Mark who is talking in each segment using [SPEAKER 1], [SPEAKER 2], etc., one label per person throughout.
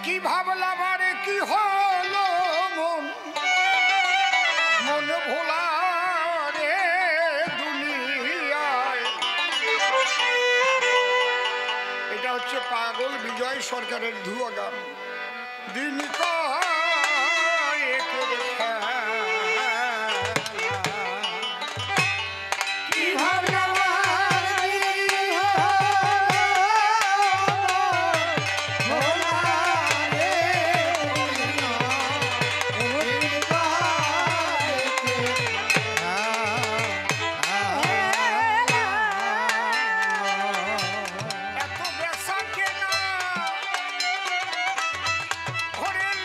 [SPEAKER 1] কি ভাবলাম আরে কি হলো মন মন ভোলা রে দুনিয়ায়। এটা হচ্ছে পাগল বিজয় সরকারের ধুয়া গান। দিন কয়েকের খেলা কি ভাবলাম ঘরের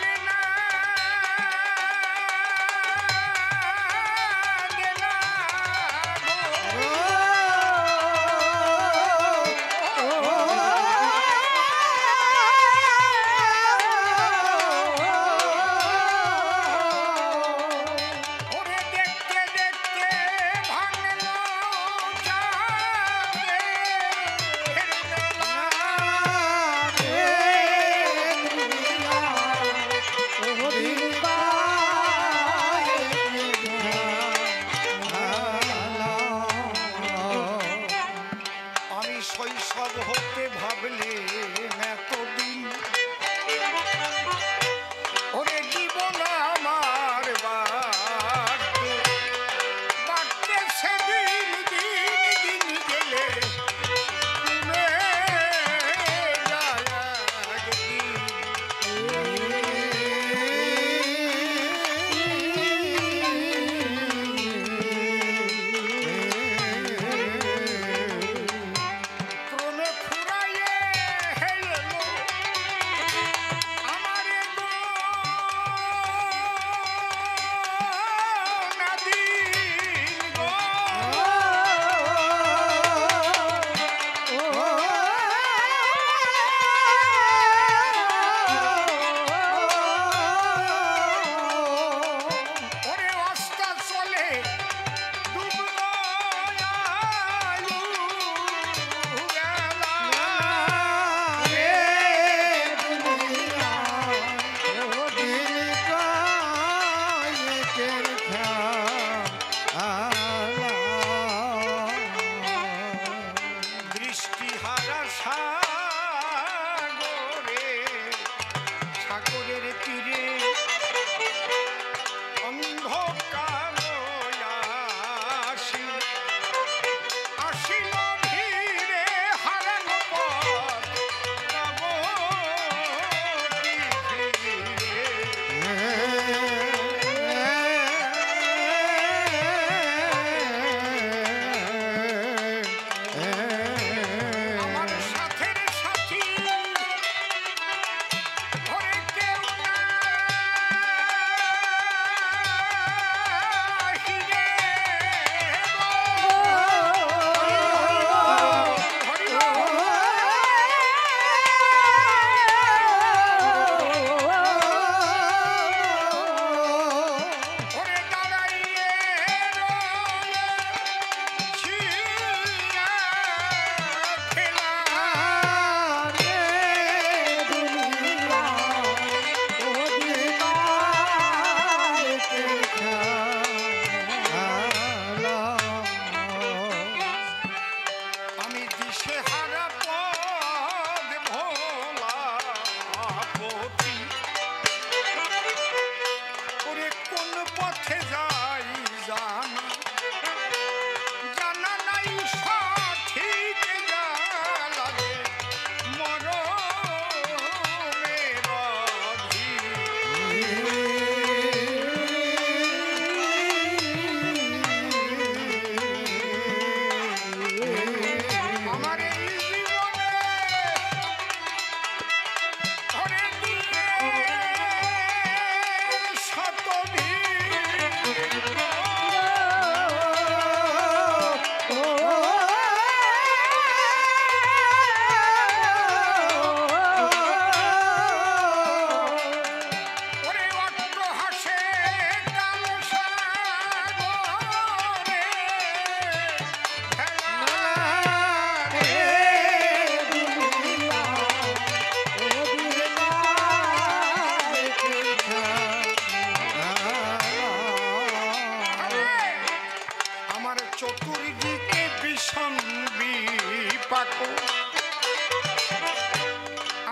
[SPEAKER 1] থাকো।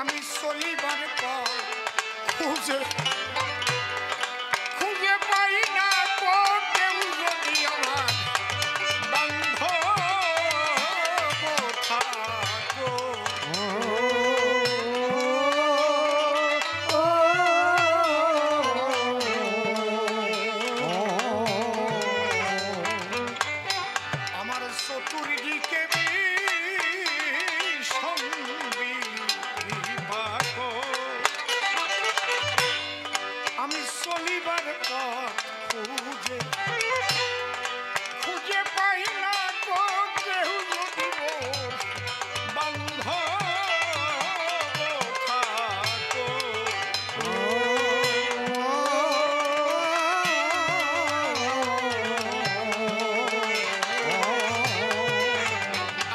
[SPEAKER 1] আমি চলিবার পর খুঁজে খুঁজে পাই না কো কেউ যদি আমার বান্ধব থাকো। আমার চতুর্দিকে আমি চলিবার পথ খুঁজে খুঁজে পাই না গো কেউ যদি মোর বান্ধব থাকো।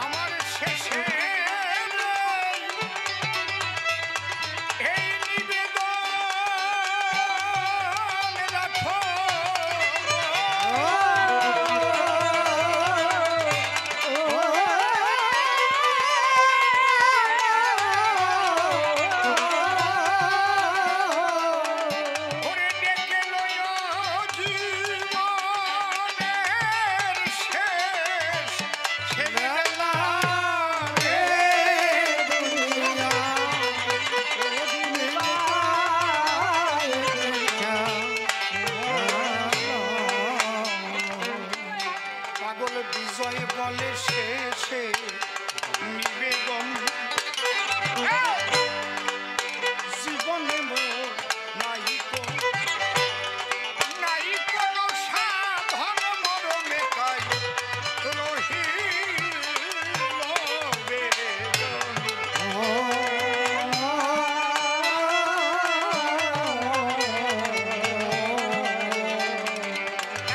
[SPEAKER 1] আমার শেষে এই নিবেদন রাখো। ওরে ডেকে লইও জীবনের শেষ ছেলেবেলা রে দুনিয়া। পাগল বিজয় বলে শেষে নিবেদন জীবনে মোর নাই কোনো সাধন মরণে তাই রহিল বেদন।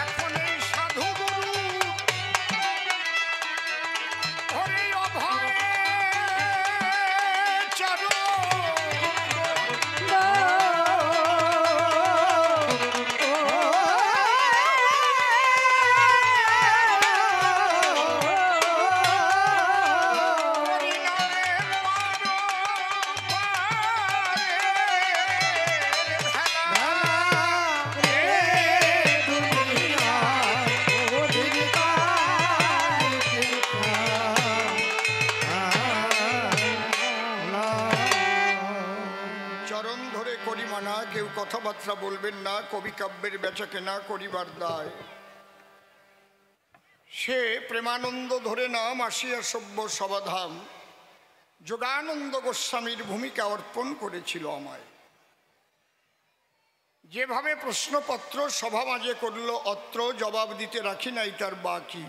[SPEAKER 1] এখন এই সাধু গুরু হরি অভয় চরণ চরণ ধরে করি মানা, কেউ কথাবার্তা বলবেন না, কবি কাব্যের বেচা কেনা করিবার দায়। সে প্রেমানন্দ ধরে নাম আসিয়া সভ্য সবাধাম, যোগানন্দ গোস্বামীর ভূমিকা অর্পণ করেছিল আমায়। যেভাবে প্রশ্নপত্র সভা মাঝে করল অত্র, জবাব দিতে রাখি নাই তার বাকি।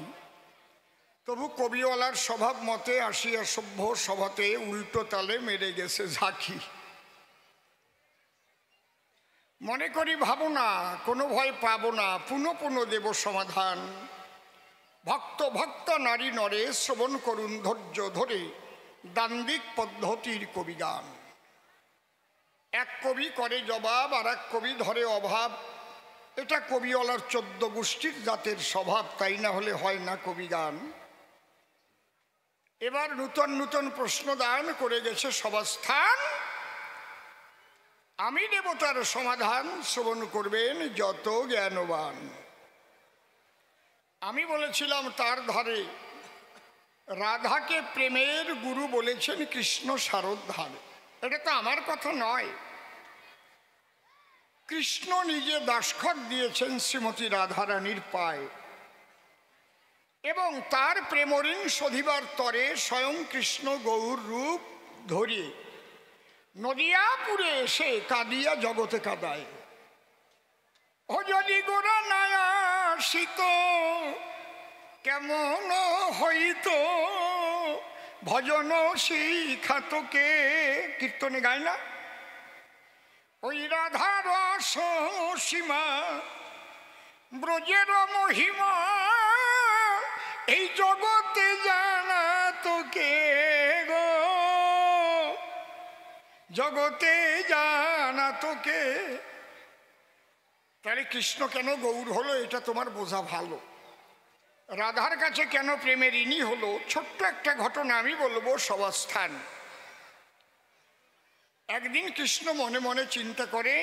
[SPEAKER 1] তবু কবিওয়ালার স্বভাব মতে আসিয়া সভ্য সভাতে উল্টো তালে মেরে গেছে ঝাঁকি। মনে করি ভাবো না, কোনো ভয় পাবো না, পুনঃ পুনঃ দেব সমাধান। ভক্ত ভক্ত নারী নরে শ্রবণ করুন ধৈর্য ধরে দান্দিক পদ্ধতির কবিগান। এক কবি করে জবাব, আর এক কবি ধরে অভাব। এটা কবিওয়ালার 14 গোষ্ঠীর জাতের স্বভাব, তাই না হলে হয় না কবিগান। এবার নূতন নূতন প্রশ্ন দান করে গেছে সভাস্থান। আমি দেব তার সমাধান, শ্রবণ করবেন যত জ্ঞানবান। আমি বলেছিলাম তার ধারে রাধাকে প্রেমের গুরু বলেছেন কৃষ্ণ সারোদ্ধার। এটা তো আমার কথা নয়, কৃষ্ণ নিজে দাসখত দিয়েছেন শ্রীমতী রাধারানীর পায়ে, এবং তার প্রেমঋণ শোধিবার তরে স্বয়ং কৃষ্ণ গৌর রূপ ধরিয়ে নদিয়াপুরে এসে কাঁদিয়া জগতে কাঁদায়। ও যদি গোরা নায়া শীত কেমন হইত ভজন শিখাতকে। কীর্তনে গায় না, ওই রাধার সীমা ব্রজের মহিমা এই জগতে জানা তোকে গো, জগতে জানা তোকে। তাহলে কৃষ্ণ কেন গৌর হলো এটা তোমার বোঝা ভালো। রাধার কাছে কেন প্রেমের ঋণী হলো, ছোট্ট একটা ঘটনা আমি বলবো সবস্থান। একদিন কৃষ্ণ মনে মনে চিন্তা করে,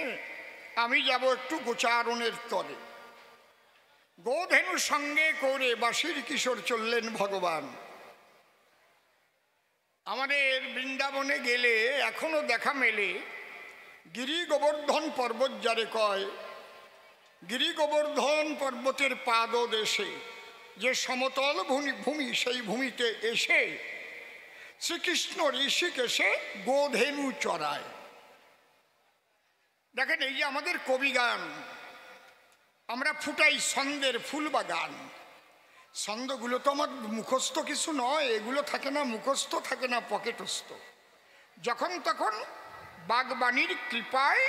[SPEAKER 1] আমি যাব একটু গোচারণের তরে। গোধেনু সঙ্গে করে বাঁশির কিশোর চললেন ভগবান। আমাদের বৃন্দাবনে গেলে এখনো দেখা মেলে গিরি গোবর্ধন পর্বত যারে কয়, গিরি গোবর্ধন পর্বতের পাদদেশে যে সমতল ভূমি, সেই ভূমিতে এসে শ্রীকৃষ্ণ ঋষিকেশে গোধেনু চড়ায়। দেখেন, এই যে আমাদের কবি গান আমরা ফুটাই ছন্দের ফুল বা গান, ছন্দগুলো তো আমার মুখস্থ কিছু নয়, এগুলো থাকে না মুখস্থ, থাকে না পকেটস্থ। যখন তখন বাগবাণীর কৃপায়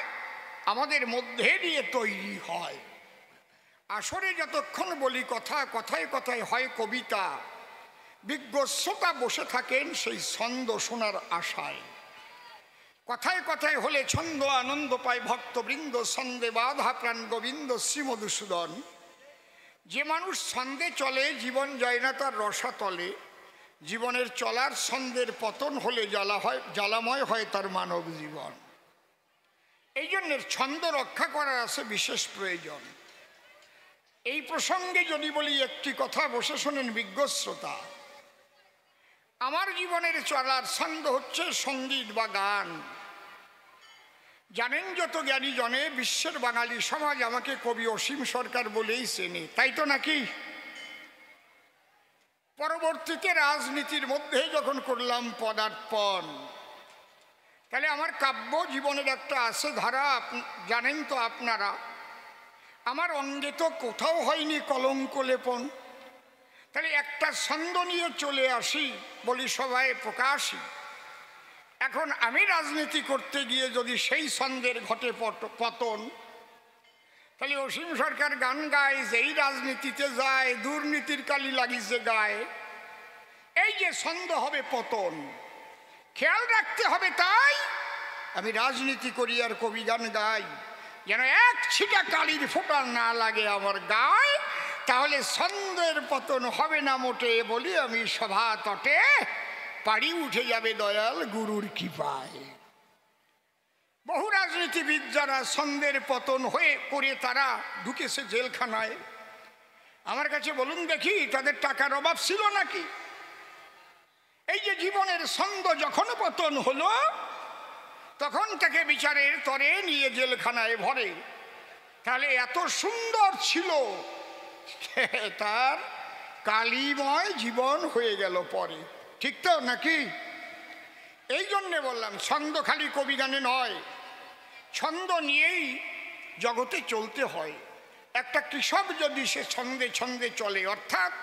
[SPEAKER 1] আমাদের মধ্যে দিয়ে তৈরি হয়। আসরে যতক্ষণ বলি কথা, কথায় কথায় হয় কবিতা, বিজ্ঞ শ্রোতা বসে থাকেন সেই ছন্দ শোনার আশায়। কথায় কথায় হলে ছন্দ আনন্দ পায় ভক্তবৃন্দ, ছন্দে বাধা প্রাণ গোবিন্দ শ্রীমধুসূদন। যে মানুষ ছন্দে চলে জীবন যায় না তার রসাতলে, জীবনের চলার ছন্দের পতন হলে জ্বালাময় হয় তার মানব জীবন। এই জন্য ছন্দ রক্ষা করার আছে বিশেষ প্রয়োজন। এই প্রসঙ্গে যদি বলি একটি কথা, বসে শোনেন বিজ্ঞ শ্রোতা। আমার জীবনের চলার ছন্দ হচ্ছে সঙ্গীত বা গান। জানেন যত জ্ঞানী জনে বিশ্বের বাঙালি সমাজ আমাকে কবি অসীম সরকার বলেই চেনে, তাই তো নাকি? পরবর্তীতে রাজনীতির মধ্যে যখন করলাম পদার্পণ, তাহলে আমার কাব্য জীবনের একটা আছে ধারা। জানেন তো আপনারা, আমার অঙ্গে তো কোথাও হয়নি কলঙ্ক লেপন। তাহলে একটা ছন্দ নিয়ে চলে আসি, বলি সবাই প্রকাশই। এখন আমি রাজনীতি করতে গিয়ে যদি সেই ছন্দের ঘটে পতন, তাহলে অসীম সরকার গান গায়, যেই রাজনীতিতে যায় দুর্নীতির কালি লাগিছে গায়। এই যে ছন্দ হবে পতন, খেয়াল রাখতে হবে। তাই আমি রাজনীতি করি আর কবি গান গাই, যেন এক ছিটা কালির ফোঁটা না লাগে আমার গায়ে, তাহলে ছন্দের পতন হবে না মোটে। বলি আমি সভা তটে পাড়ি উঠে যাবে দয়াল গুরুর কৃপায়। বহু রাজনীতিবিদ যারা ছন্দের পতন হয়ে করে তারা ঢুকেছে জেলখানায়। আমার কাছে বলুন দেখি, তাদের টাকার অভাব ছিল নাকি? এই যে জীবনের ছন্দ যখন পতন হলো, তখন তাকে বিচারের তরে নিয়ে জেলখানায় ভরে। তাহলে এত সুন্দর ছিল, তার কালিময় জীবন হয়ে গেল পরে, ঠিক তো নাকি? এই জন্যে বললাম ছন্দ খালি কবি গানে নয়, ছন্দ নিয়েই জগতে চলতে হয়। একটা কৃষক যদি সে ছন্দে ছন্দে চলে, অর্থাৎ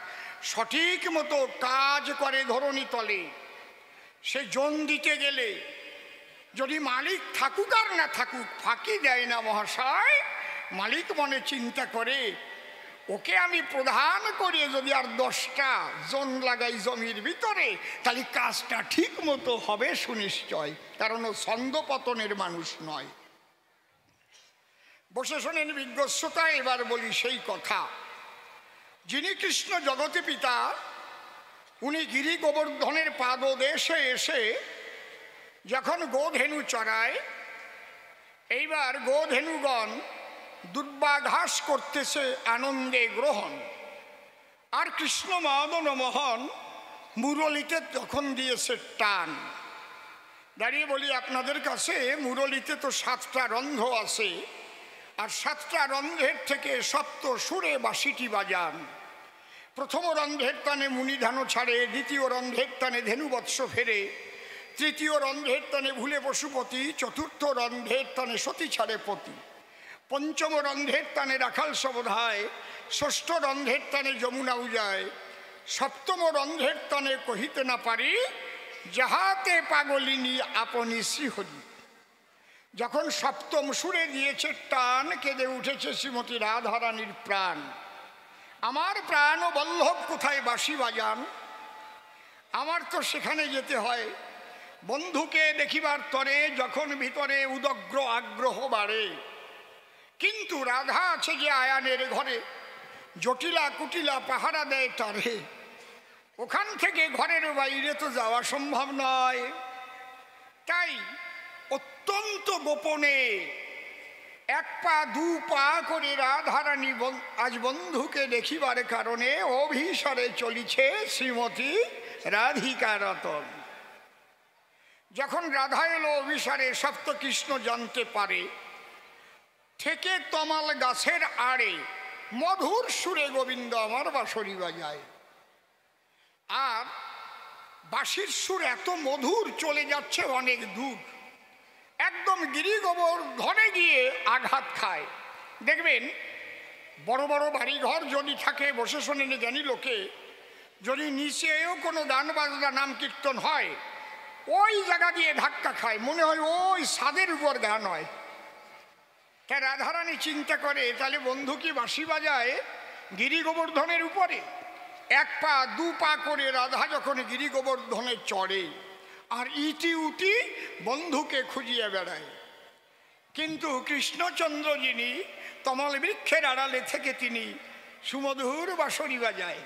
[SPEAKER 1] সঠিক মতো কাজ করে ধরণী তলে, সে জন দিতে গেলে যদি মালিক থাকুক আর না থাকুক ফাঁকি দেয় না মহাশয়। মালিক মনে চিন্তা করে, ওকে আমি প্রধান করে যদি আর 10টা জন লাগাই জমির ভিতরে, তাহলে কাজটা ঠিক মতো হবে সুনিশ্চয়, কারণ ও ছন্দ পতনের মানুষ নয়। বসে শোনেন বিজ্ঞ শ্রোতা, এবার বলি সেই কথা। যিনি কৃষ্ণ জগতে পিতা, উনি গিরি গোবর্ধনের পাদদেশে এসে যখন গোধেনু চড়ায়, এইবার গোধেনুগণ দুর্বাঘাস করতেছে আনন্দে গ্রহণ। আর কৃষ্ণ মদন মোহন মুরলিতে তখন দিয়েছে টান। দাঁড়িয়ে বলি আপনাদের কাছে, মুরলিতে তো 7টা রন্ধ্র আছে, আর 7টা রন্ধ্রের থেকে সপ্ত সুরে বাঁশিটি বাজান। প্রথম রন্ধ্রের টানে মুনিধানও ছাড়ে, দ্বিতীয় রন্ধ্রের টানে ধেনুবৎস ফেরে, তৃতীয় রন্ধ্রের টানে ভুলে পশুপতি, চতুর্থ রন্ধ্রের টানে সতী ছাড়ে পতি, পঞ্চম রন্ধ্রের টানে রাখাল সবধায়, ষষ্ঠ রন্ধ্রের টানে যমুনা উজায়, সপ্তম রন্ধ্রের টানে কহিতে না পারি, যাহাতে পাগলিনী আপনি শ্রীহরি। যখন সপ্তম সুরে দিয়েছে টান, কেঁদে উঠেছে শ্রীমতী রাধারানীর প্রাণ। আমার প্রাণ ও বল্লভ কোথায় বাঁশি বাজান? আমার তো সেখানে যেতে হয়। বন্ধুকে দেখিবার তরে যখন ভিতরে উদগ্র আগ্রহ বাড়ে, কিন্তু রাধা আছে যে আয়ানের ঘরে, জটিলা কুটিলা পাহারা দেয় তারে, ওখান থেকে ঘরের বাইরে তো যাওয়া সম্ভব নয়। তাই অত্যন্ত গোপনে এক পা দু পা করে রাধারানী আজ বন্ধুকে দেখিবার কারণে অভিসারে চলিছে শ্রীমতী রাধিকা রতন। যখন রাধা এলো অভিসারে, সপ্তকৃষ্ণ জানতে পারে, থেকে তমাল গাছের আড়ে মধুর সুরে গোবিন্দ আমার বাঁশরি বাজায়। আর বাঁশির সুর এত মধুর, চলে যাচ্ছে অনেক দূর, একদম গিরি গোবর্ধনে গিয়ে আঘাত খায়। দেখবেন বড় বড় বাড়িঘর যদি থাকে, বসে শোনেন জ্ঞানী লোকে, যদি নিচেও কোনো গান বাজনা নাম কীর্তন হয়, ওই জায়গা দিয়ে ধাক্কা খায়, মনে হয় ওই ছাদের উপর গান হয়। তাই রাধারানী চিন্তা করে, তাহলে বন্ধু কি বাঁশি বাজায় গিরি গোবর্ধনের উপরে? এক পা দু পা করে রাধা যখন গিরি গোবর্ধনে চড়ে আর ইটি উটি বন্ধুকে খুঁজিয়ে বেড়ায়। কিন্তু কৃষ্ণচন্দ্র যিনি তমাল বৃক্ষের আড়ালে থেকে তিনি সুমধুর বাঁশরি বাজায়,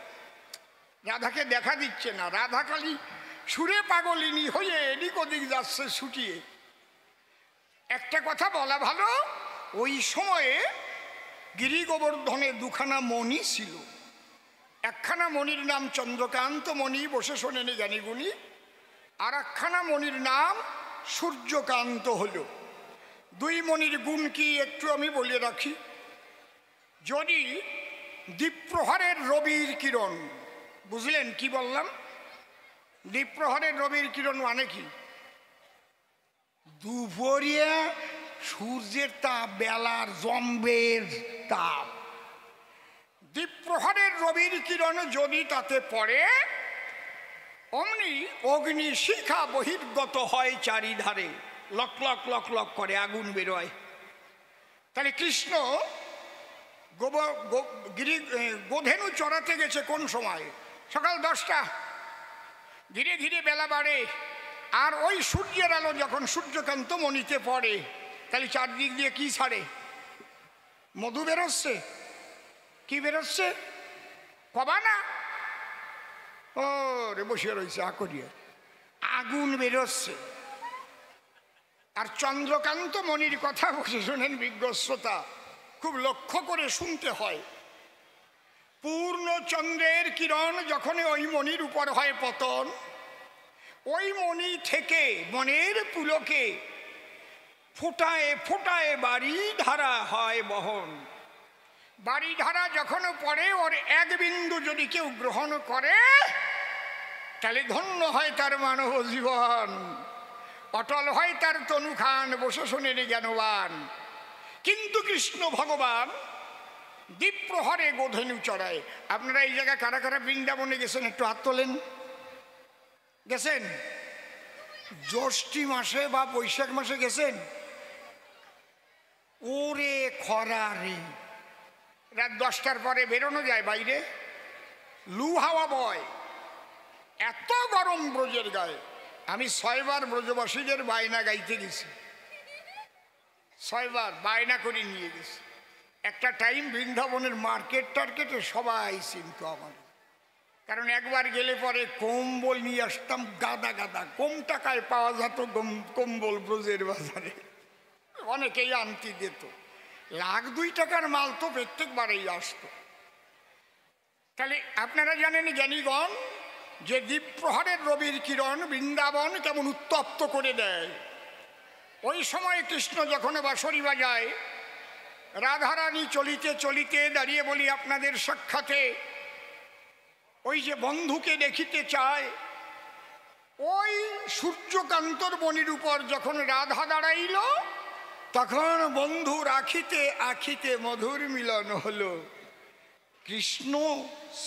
[SPEAKER 1] রাধাকে দেখা দিচ্ছে না। রাধা খালি সুরে পাগলিনী হয়ে এদিক ওদিক যাচ্ছে ছুটিয়ে। একটা কথা বলা ভালো, ওই সময়ে গিরি গোবর্ধনে দুখানা মণি ছিল। একখানা মণির নাম চন্দ্রকান্ত মণি, বসে শোনেনি জ্ঞানীগুণী, আর একখানা মণির নাম সূর্যকান্ত হল। দুই মণির গুণ কি একটু আমি বলে রাখি। যদি দ্বীপ্রহরের রবির কিরণ, বুঝলেন কি বললাম? দ্বীপ্রহরের রবির কিরণ মানে কি? দুপুরিয়া সূর্যের তাপ, বেলার জম্বের তাপ। দ্বীপ্রহরের রবির কিরণ যদি তাতে পড়ে, অমনি অগ্নি শিখা বহির্গত হয় চারিধারে, লক লক লক লক করে আগুন বেরোয়। তাহলে কৃষ্ণ গোধেনু চড়াতে গেছে কোন সময়? সকাল 10টা। ধীরে ধীরে বেলা বাড়ে, আর ওই সূর্যের আলো যখন সূর্যকান্ত মণিতে পড়ে, তাহলে চারদিক দিয়ে কি ছাড়ে? মধু বেরোচ্ছে। কি বেরোচ্ছে? কবা না, ও রে বসে রয়েছে আকরিয়া, আগুন বেরোচ্ছে। আর চন্দ্রকান্ত মণির কথা বসে শোনেন বিজ্ঞ শ্রোতা, খুব লক্ষ্য করে শুনতে হয়। পূর্ণ চন্দ্রের কিরণ যখন ওই মণির উপর হয় পতন, ওই মণি থেকে মনের পুলকে ফোটায় ফোটায় বাড়ি ধারা হয় বহন। বাড়ি ধারা যখন পড়ে, ওর এক বিন্দু যদি কেউ গ্রহণ করে, তাহলে ধন্য হয় তার মানব জীবন, অটল হয় তার তনুখান, বসে শোনেন জ্ঞানবান। কিন্তু কৃষ্ণ ভগবান দ্বীপ্রহরে গোধেনু চড়ায়। আপনারা এই জায়গায় কারা কারা বৃন্দাবনে গেছেন? একটু হাত তোলেন। গেছেন? জ্যৈষ্ঠী মাসে বা বৈশাখ মাসে গেছেন? ওরে খরা রে, রাত 10টার পরে বেরোনো যায় বাইরে, লু হাওয়া বয়, এত গরম ব্রজের গায়ে। আমি 6 বার ব্রজবাসীদের বায়না গাইতে গেছি, 6 বার বায়না করে নিয়ে গেছি। একটা টাইম বৃন্দাবনের মার্কেট টার্কেটে সবাই চিনত আমার, কারণ একবার গেলে পরে কম্বল নিয়ে আসতাম গাদা গাদা। কম টাকায় পাওয়া যেত কম্বল ব্রজের বাজারে, অনেকেই আনতে দিত। 1,00,000-2 টাকার মাল তো প্রত্যেকবারেই আসতো। তাহলে আপনারা জানেন জ্ঞানীগণ, যে দ্বীপ্রহরের রবির কিরণ বৃন্দাবন কেমন উত্তপ্ত করে দেয়। ওই সময় কৃষ্ণ যখন বাঁশরি বাজায়, রাধারানী চলিতে চলিতে দাঁড়িয়ে বলি আপনাদের সাক্ষাতে, ওই যে বন্ধুকে দেখিতে চায়, ওই সূর্যকান্তর মণির উপর যখন রাধা দাঁড়াইল, তখন বন্ধুর আখিতে আখিতে মধুর মিলন হলো। কৃষ্ণ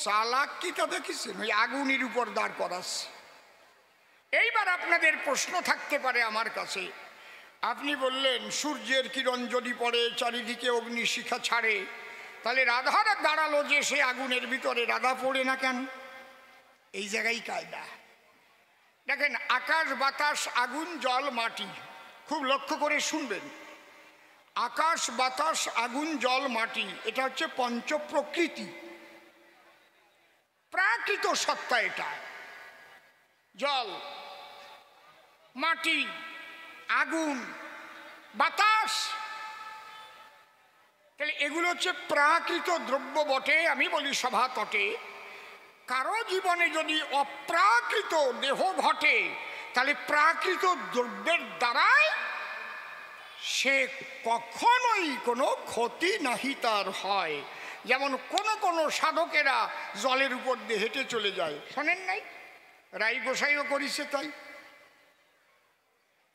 [SPEAKER 1] চালাক কি তা দেখেছেন? ওই আগুনের উপর দাঁড় করাচ্ছে। এইবার আপনাদের প্রশ্ন থাকতে পারে আমার কাছে, আপনি বললেন সূর্যের কিরণ যদি পড়ে চারিদিকে অগ্নিশিখা ছাড়ে, তাহলে রাধার দাঁড়ালো যে সে আগুনের ভিতরে, রাধা পড়ে না কেন? এই জায়গায় কায়দা। দেখেন, আকাশ বাতাস আগুন জল মাটি, খুব লক্ষ্য করে শুনবেন। আকাশ বাতাস আগুন জল মাটি, এটা হচ্ছে পঞ্চ প্রকৃতি। অপ্রাকৃত সত্তা এটা। জল, মাটি, আগুন, বাতাস, তাহলে এগুলো হচ্ছে প্রাকৃত দ্রব্য বটে। আমি বলি সভা তটে কারো জীবনে যদি অপ্রাকৃত দেহ ঘটে তাহলে প্রাকৃত দ্রব্যের দ্বারাই সে কখনোই কোনো ক্ষতি নাহি তার হয়। যেমন কোন কোন সাধকেরা জলের উপর দিয়ে হেঁটে চলে যায়, শোনেন নাই? রাই গোসাইও করিছে তাই।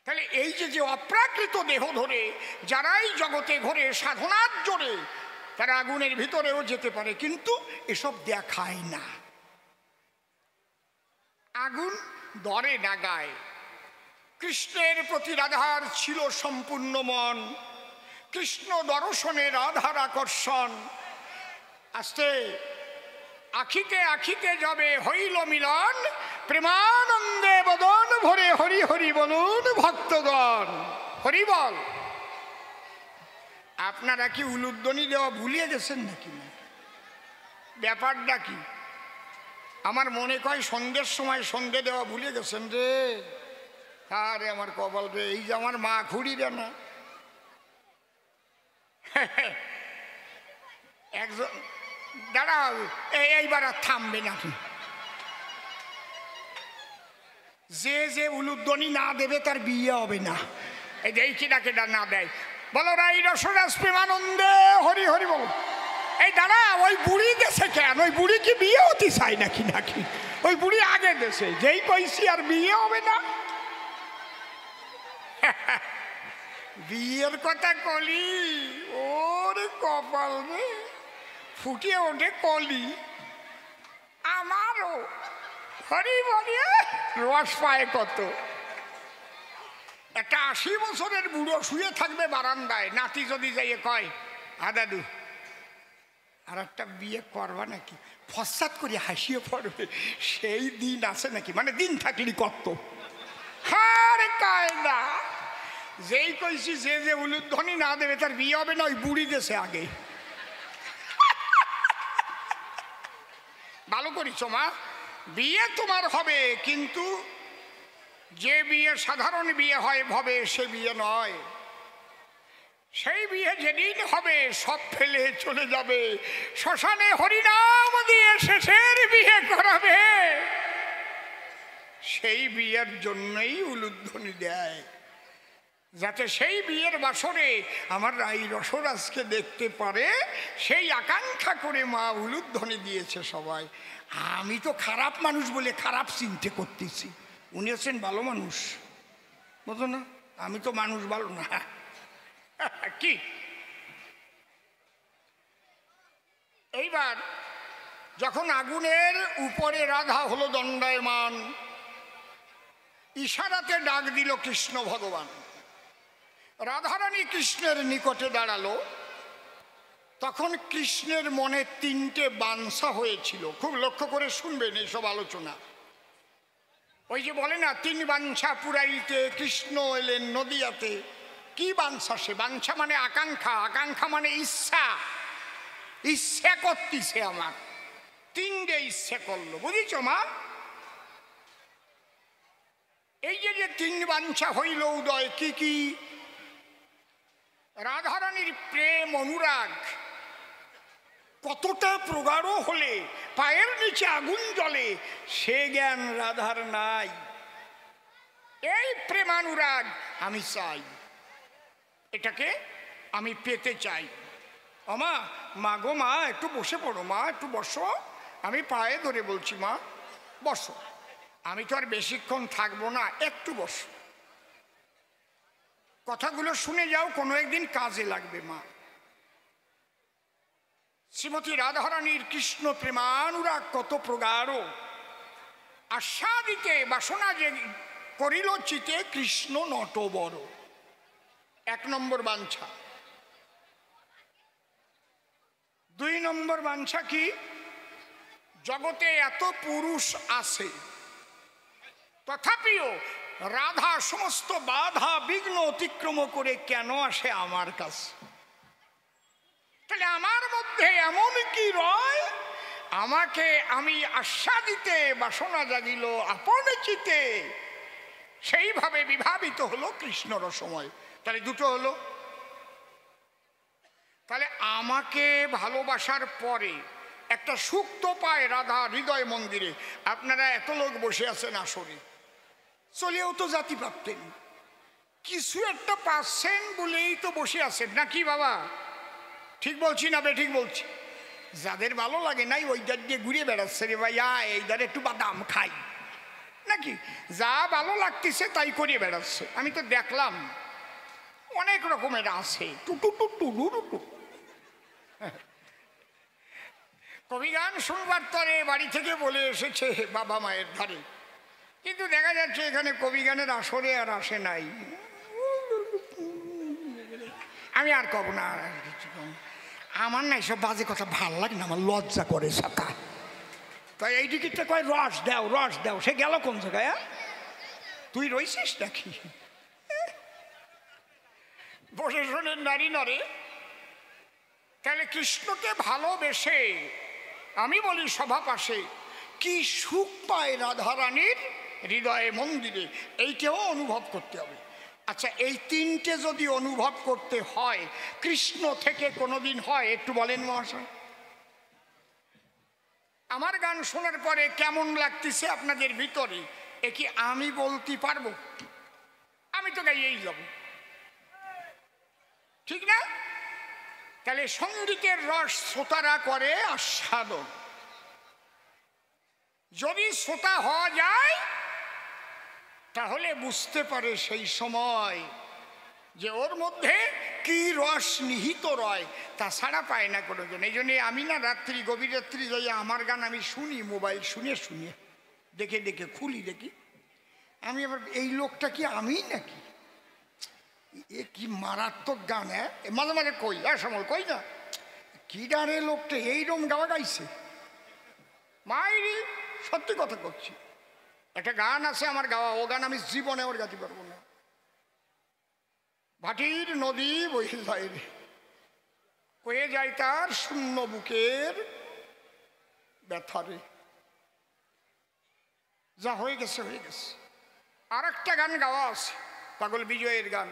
[SPEAKER 1] তাহলে এই যে অপ্রাকৃত দেহ ধরে যারাই জগতে ঘোরে সাধনার জোরে, তারা আগুনের ভিতরেও যেতে পারে, কিন্তু এসব দেখায় না। আগুন দরে না গায়। কৃষ্ণের প্রতি রাধার ছিল সম্পূর্ণ মন, কৃষ্ণ দর্শনে রাধার আকর্ষণ। আস্তে আখিতে আখিতে যাবে হইল মিলন, প্রেমানন্দে বদন ভরে হরি হরি বলুন ভক্তগণ। হরি বল। আপনারা কি উলুধ্বনি দেওয়া ভুলিয়ে গেছেন নাকি? না, ব্যাপারটা কি? আমার মনে কয় সন্ধ্যের সময় সন্ধ্যে দেওয়া ভুলে গেছেন রে। আরে আমার কপাল রে, এই যে আমার মা খুঁড়ি রে না একজন দাঁড়াও, এইবার আর থামবে নাকি? যে উলুধ্বনি না দেবে তার বিয়ে হবে না। এই যে কেডা কেডা না দেয়, বলো রাই রসরাস প্রেমানন্দে হরি হরি বল। এই দাঁড়া, ওই বুড়ি দেশে কেন? ওই বুড়ি কি বিয়ে হতে চাই নাকি? নাকি ওই বুড়ি আগে দেশে, যেই কইছি আর বিয়ে হবে না। বিয়ের কথা কলি, ওর কপাল রে ফুটিয়ে ওঠে কলি। আমারও হরি বলি রস পায় কত। একটা 80 বছরের বুড়ো শুয়ে থাকবে বারান্দায়, নাতি যদি যাইয়ে কয় দাদু আর একটা বিয়ে করবা নাকি, ফসাদ করে হাসিয়ে পড়বে। সেই দিন আছে নাকি? মানে দিন থাকলি কত হারে কায়দা। যেই কইছি যে উলুধ্বনি না দেবে তার বিয়ে হবে না, ওই বুড়ি দেশে আগে। ভালো করিস মা, বিয়ে তোমার হবে, কিন্তু যে বিয়ে সাধারণ বিয়ে হয় ভবে সে বিয়ে নয়। সেই বিয়ে যেদিন হবে সব ফেলে চলে যাবে শ্মশানে, হরিনাম দিয়ে শেষের বিয়ে করাবে। সেই বিয়ের জন্যই উলুধ্বনি দেয়, যাতে সেই বিয়ের বাসরে আমার রাই রসরাজকে দেখতে পারে। সেই আকাঙ্ক্ষা করে মা উলুধ্বনি দিয়েছে সবাই। আমি তো খারাপ মানুষ বলে খারাপ চিন্তা করতেছি, উনি হচ্ছেন ভালো মানুষ, বুঝো না? আমি তো মানুষ ভালো না। কি এইবার যখন আগুনের উপরে রাধা হলো দণ্ডায়মান, ইশারাতে ডাক দিল কৃষ্ণ ভগবান। রাধারানী কৃষ্ণের নিকটে দাঁড়ালো। তখন কৃষ্ণের মনে 3টে বাঞ্ছা হয়েছিল। খুব লক্ষ্য করে শুনবেন এইসব আলোচনা। ওই যে বলে না 3 বাঞ্ছা পুরাইতে কৃষ্ণ এলেন নদিয়াতে। কি বাঞ্ছা? সে বাঞ্ছা মানে আকাঙ্ক্ষা, আকাঙ্ক্ষা মানে ইচ্ছা। ইচ্ছা করতেছে আমার, 3টে ইচ্ছা করলো, বুঝিছ মা? এই যে 3 বাঞ্ছা হইল উদয়, কি কি? রাধারানীর প্রেম অনুরাগ কতটা প্রগাঢ় হলে পায়ের নিচে আগুন জ্বলে, সে জ্ঞান রাধার নাই। এই প্রেমানুরাগ আমি চাই, এটাকে আমি পেতে চাই। মা, মা গো মা, একটু বসে পড়ো মা, একটু বসো। আমি পায়ে ধরে বলছি মা বসো, আমি তো আর বেশিক্ষণ থাকবো না, একটু বসো, কথাগুলো শুনে যাও, কোনো একদিন কাজে লাগবে মা। শ্রীমতী রাধারানীর কৃষ্ণ প্রেমানুরাগ কত প্রগাঢ়। আস্বাদিতে বাসনা যে করিল চিতে কৃষ্ণ নটবর। 1 নম্বর বাঞ্ছা। 2 নম্বর বাঞ্ছা কি? জগতে এত পুরুষ আছে, তথাপিও রাধা সমস্ত বাধা বিঘ্ন অতিক্রম করে কেন আসে আমার কাছে? তাহলে আমার মধ্যে এমন কি রয় আমাকে আমি আস্বাদিতে বাসনা জাগিল আপন চিতে, সেইভাবে বিভাবিত হলো কৃষ্ণ রসময়। তাহলে দুটো হলো। তাহলে আমাকে ভালোবাসার পরে একটা সুখ তো পায় রাধা হৃদয় মন্দিরে। আপনারা এত লোক বসে আছেন আসরে, চলেও তো জাতি পারতেন, কিছু একটা পাচ্ছেন বলেই তো বসে আছেন নাকি বাবা? ঠিক বলছি না বেঠিক বলছি? যাদের ভালো লাগে নাই ওই দার দিয়ে ঘুরে বেড়াচ্ছে, রে ভাইয়া এই দারে একটু বাদাম খাই নাকি, যা ভালো লাগতেছে তাই করিয়ে বেড়াচ্ছে। আমি তো দেখলাম অনেক রকমের আছে। কবি গান শুনবার তরে বাড়ি থেকে বলে এসেছে বাবা মায়ের ধারে, কিন্তু দেখা যাচ্ছে এখানে কবি গানের আসরে আর আসে নাই। আমি আর কব না, আমার না এসব বাজে কথা ভাল লাগে না, আমার লজ্জা করে সাকা। তাই এই টিকিটটা কয় রস দাও রস দাও, সে গেল কোন জায়গায়? তুই রইছিস নাকি? বসে শোনেন নারী নরে। তাহলে কৃষ্ণকে ভালোবেসে আমি বলি সভা পাশে কি সুখ পায় রাধারানীর হৃদয়ে মন্দিরে, এইটাও অনুভব করতে হবে। আচ্ছা, এই তিনটে যদি অনুভব করতে হয়, কৃষ্ণ থেকে কোনোদিন হয়? একটু বলেন মহাশয়। আমার গান শোনার পরে কেমন লাগতেছে আপনাদের ভিতরে, এ কি আমি বলতে পারবো? আমি তো গাইয়েই যাব, ঠিক না? তাহলে সঙ্গীতের রস শ্রোতারা করে আস্বাদন। যদি শ্রোতা হওয়া যায় তাহলে বুঝতে পারে সেই সময় যে ওর মধ্যে কি রস নিহিত রয়, তা ছাড়া পায় না কোনোজন। এই জন্যে আমি না রাত্রি গভীর রাত্রি যাই আমার গান আমি শুনি, মোবাইল শুনে শুনে দেখে দেখে খুলি দেখি, আমি আবার এই লোকটা কি আমি নাকি, এ কি মারাত্মক গান। হ্যাঁ মাঝে মাঝে কই সময় কই না কি গানে লোকটা এইরকম গাওয়া গাইছে মাইরি, সত্যি কথা করছি। একটা গান আছে আমার গাওয়া, ও গান আমি জীবনে ওর গাইতে পারবো না। ভাটির নদী বয়ে যায় রে, কয়ে যায় তার শূন্য বুকের ব্যথারে। যা হয়ে গেছে হয়ে গেছে। আর একটা গান গাওয়া আছে পাগল বিজয়ের গান,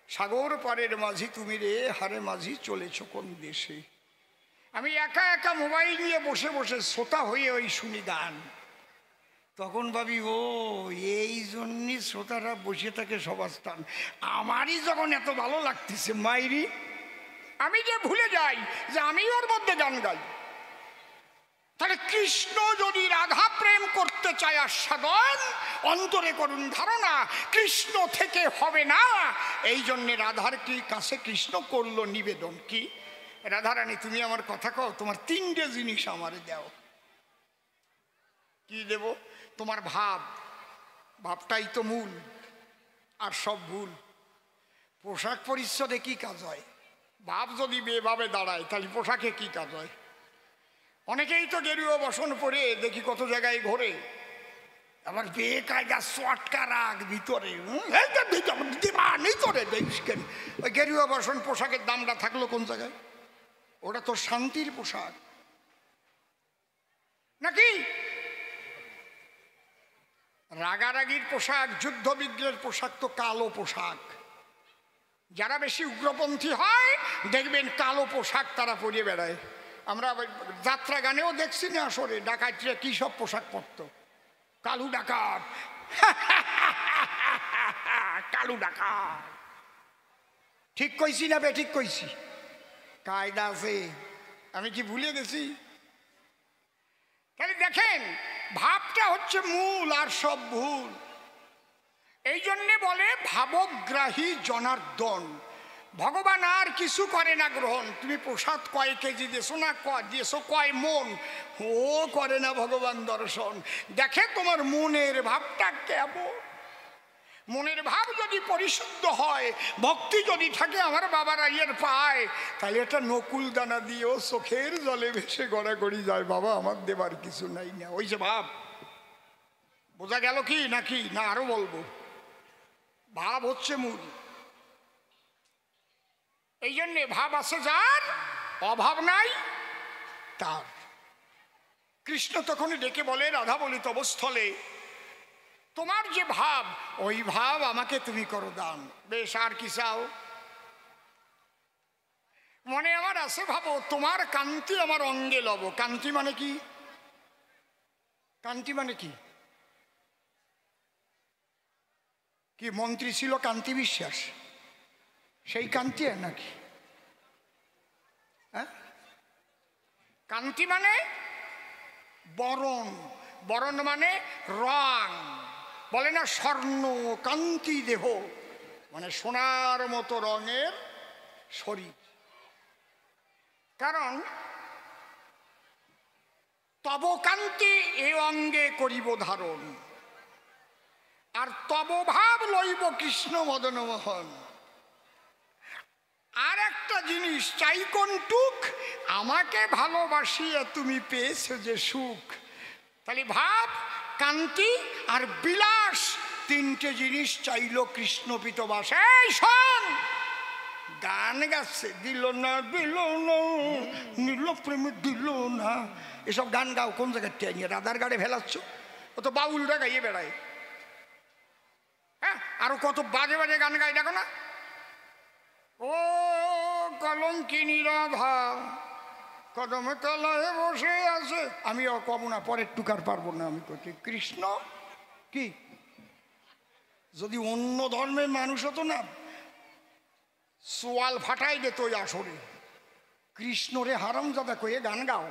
[SPEAKER 1] সাগর পারের মাঝি তুমি রে হারে মাঝি চলেছ কোন দেশে। আমি একা একা মোবাইল নিয়ে বসে বসে শ্রোতা হয়ে ওই শুনি গান, তখন ভাবি ও এই জন্যই শ্রোতারা বসে থাকে সবাস্থান। আমারই যখন এত ভালো লাগতেছে মাইরি, আমি যে ভুলে যাই যে আমি ওর মধ্যে গান গাই। তাহলে কৃষ্ণ যদি রাধা প্রেম করতে চায় আস্বাদন, অন্তরে করুন ধারণা কৃষ্ণ থেকে হবে না। এই জন্যে রাধার কি কাছে কৃষ্ণ করলো নিবেদন, কি রাধারানী তুমি আমার কথা কও, তোমার তিনটে জিনিস আমারে দাও। কি দেব? তোমার ভাব, ভাবটাই তো মূল, আর সব ভুল। পোশাক পরিচ্ছদে কি কাজ হয়? ভাব যদি বেভাবে দাঁড়ায় তাহলে পোশাকে কি কাজ হয়? অনেকেই তো গেরুয়া বসন পরে দেখি কত জায়গায় ঘোরে, আবার বেকায়দা চটকা রাগ ভিতরে ওই গেরুয়া বসন পোশাকের দামটা থাকলো কোন জায়গায়? ওটা তো শান্তির পোশাক নাকি? রাগারাগির পোশাক, যুদ্ধ বিগ্রহের পোশাক তো কালো পোশাক। যারা বেশি উগ্রপন্থী হয় দেখবেন কালো পোশাক তারা পরিয়ে বেড়ায়। আমরা যাত্রা গানেও দেখছি না আসরে ডাকাতরা কি সব পোশাক পরতো, কালু ডাকাত কালু ডাকাত। ঠিক কইছি না বে ঠিক কইছি? কায়দা আছে, আমি কি ভুলে গেছি? তাহলে দেখেন ভাবটা হচ্ছে মূল আর সব ভুল। এই জন্যে বলে ভাবগ্রাহী জনার্দন। ভগবান আর কিছু করে না গ্রহণ। তুমি প্রসাদ কয় কেজি দিয়েছো না দিয়েছো কয় মন, ও করে না ভগবান দর্শন। দেখে তোমার মনের ভাবটা কেমন। মনের ভাব যদি পরিশুদ্ধ হয়, ভক্তি যদি থাকে আমার বাবার আইয়ের পায়, তাহলে একটা নকুল দানা দিয়েও চোখের জলে ভেসে গড়াগড়ি যায়, বাবা আমার দেবার কিছু নাই না। ওই যে ভাব, বোঝা গেল কি নাকি না আরো বলবো? ভাব হচ্ছে মূল। এই জন্যে ভাব আছে যার, অভাব নাই তার। কৃষ্ণ তখনই ডেকে বলে, রাধা বলি তবস্থলে, তোমার যে ভাব ওই ভাব আমাকে তুমি করো দান। বেশ, আর কি চাও? মনে আমার আছে ভাবো, তোমার কান্তি আমার অঙ্গে লব। কান্তি মানে কি? কান্তি মানে কি? কি মন্ত্রী ছিল কান্তি বিশ্বাস? সেই কান্তি নাকি? হ্যাঁ, কান্তি মানে বরণ, বরণ মানে রং। বলে না স্বর্ণ কান্তি দেহ, মানে সোনার মতো রঙের শরীর। কারণ তব কান্তি এ অঙ্গে করিব ধারণ, আর তব ভাব লইব কৃষ্ণ মদন মোহন। আর একটা জিনিস চাই কোনটুক, আমাকে ভালোবাসিয়ে তুমি পেয়েছো যে সুখ। তাহলে ভাব, কান্তি আর বিলাস, তিনটে জিনিস চাইল কৃষ্ণ পিতবাস। এই শোন, গান গাচ্ছে, দিল না দিল না নীল প্রেমে দিল না, এসব গান গাও কোন জায়গায় টেনে রাধার গাড়ে ফেলাচ্ছ? ও তো বাউলরা গাইয়ে বেড়ায়। হ্যাঁ, আরো কত বাজে বাজে গান গাই, দেখো না। ও কলঙ্কিনী রাধা কদমে তলায় বসে আছে, আমি কব না, পরের টুকার পারবো না। আমি করছি কৃষ্ণ কি, যদি অন্য ধর্মের মানুষ হতো না, সোয়াল ফাটাই দিত ওই আসরে। কৃষ্ণরে হারামজাদা কয়ে গান গাও,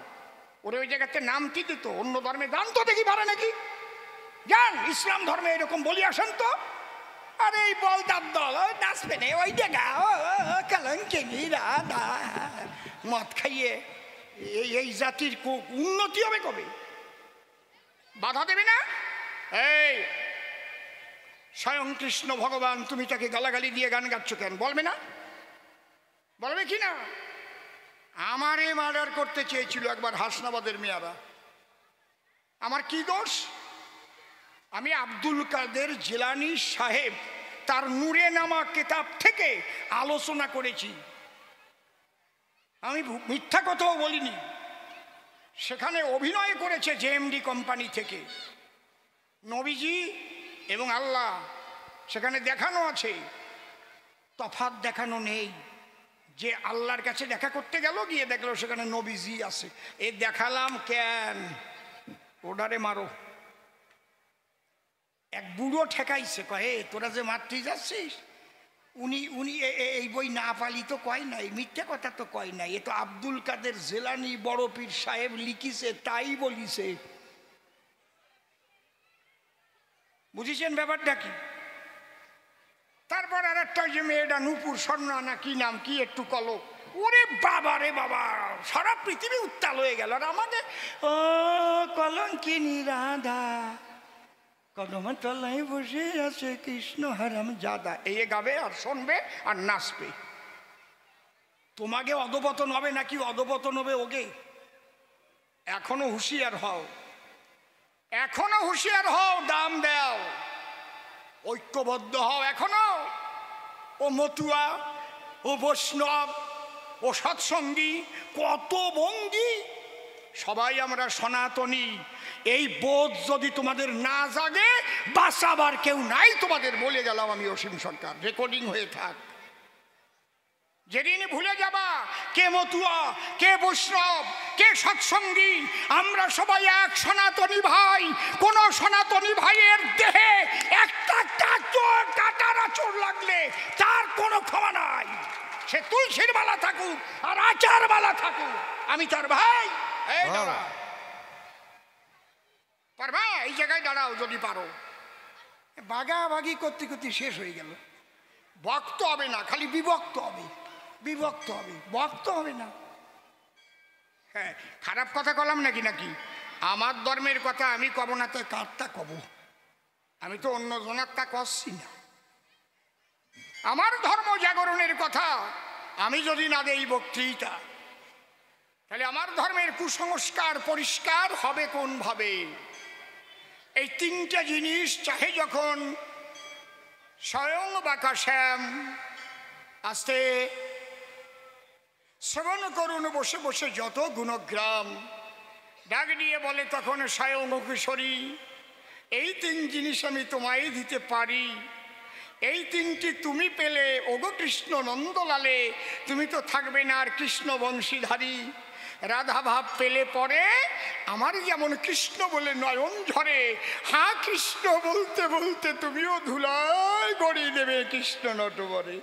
[SPEAKER 1] ওরে ওই জায়গাতে নাম কি দিত? অন্য ধর্মে গান তো দেখি পারে নাকি? যান ইসলাম ধর্মে এরকম বলি আসেন তো। আরে এই বলদার দল নাচবে না, ওই জায়গা কলঙ্কিনী রাধা মদ খাইয়ে এই জাতির উন্নতি হবে কবে? বাধা দেবে না? এই স্বয়ং কৃষ্ণ ভগবান, তুমি তাকে গালাগালি দিয়ে গান গাচ্ছ কেন? বলবে না? বলবে কি না? আমারে মার্ডার করতে চেয়েছিল একবার হাসনাবাদের মেয়ারা। আমার কি দোষ? আমি আব্দুল কাদের জিলানী সাহেব তার নূরে নামা কিতাব থেকে আলোচনা করেছি। আমি মিথ্যা কথাও বলিনি। সেখানে অভিনয় করেছে জেএমডি কোম্পানি থেকে নবীজি এবং আল্লাহ, সেখানে দেখানো আছে। তফাৎ দেখানো নেই যে আল্লাহর কাছে দেখা করতে গেল, গিয়ে দেখলো সেখানে নবীজি আছে। এ দেখালাম কেন? ওডারে মারো। এক বুড়ো ঠেকাইছে, কয়ে তোরা যে মারতে যাচ্ছিস, উনি উনি এই বই না পালি তো কয় নাই, মিথ্যে কথা তো কয় নাই, এ তো আব্দুল কাদের জেলানি বড় পীর সাহেব লিখিছে, তাই বলিছে। বুঝেছেন ব্যাপারটা কি? তারপর আর একটা যে মেয়েটা নূপুর স্বর্ণা না কি নাম, কি একটু কলক, ওরে বাবা রে বাবা, সারা পৃথিবী উত্তাল হয়ে গেল। আর আমাদের ও কলঙ্কিনী রাধা কদমের তলায় বসে আছে কৃষ্ণ হারাম জাদা, এই গাবে আর শুনবে আর নাচবে। তোমাকে অধপতন হবে নাকি অধপতন হবে ওকে? এখনো হুঁশিয়ার হও, এখনো হুঁশিয়ার হও, দাম দাও, ঐক্যবদ্ধ হও এখনো। ও মতুয়া, ও বৈষ্ণব, ও সৎসঙ্গী, কত বঙ্গী, সবাই আমরা সনাতনী। এই বোধ যদি তোমাদের না জাগে, বাঁচাবার কেউ নাই তোমাদের। বলে গেলাম আমি অসীম সরকার, রেকর্ডিং হয়ে থাক। যেদিন ভুলে যাবা কে মতুয়া, কে বৈষ্ণব, কে সৎসঙ্গী, আমরা সবাই এক সনাতনী ভাই। কোন সনাতনী ভাইয়ের দেহে একটা কাটার আঁচড় লাগলে তার কোনো ক্ষমা নাই। সে তুলসীর মালা থাকুক আর আচার মালা থাকুক, আমি তার ভাই। এই দাঁড়া, পারবা? এই জায়গায় দাঁড়াও যদি পারো। বাগাবাগি করতে করতে শেষ হয়ে গেল। ভক্ত হবে না, খালি বিভক্ত হবে, বিভক্ত হবে, ভক্ত হবে না। হ্যাঁ, খারাপ কথা কলাম নাকি? নাকি আমার ধর্মের কথা আমি কব না তো কারটা কব? আমি তো অন্য জনের তা করছি না। আমার ধর্ম জাগরণের কথা আমি যদি না দেই বক্তৃতা, তাহলে আমার ধর্মের কুসংস্কার পরিষ্কার হবে কোন ভাবে? এই তিনটা জিনিস চাহে যখন স্বয়ং বাঁকা শ্যাম আস্তে শ্রবণ করুন বসে বসে যত গুণগ্রাম, ডাক দিয়ে বলে তখন স্বয়ং কিশোরী, এই তিন জিনিস আমি তোমায় দিতে পারি, এই তিনটি তুমি পেলে ওগো কৃষ্ণ নন্দলালে তুমি তো থাকবে না আর কৃষ্ণ বংশীধারী। রাধা ভাব পেলে পরে আমার যেমন কৃষ্ণ বলে নয়ন ঝরে, হ্যাঁ কৃষ্ণ বলতে বলতে তুমিও ধুলায় গড়িয়ে দেবে কৃষ্ণ নটবরে।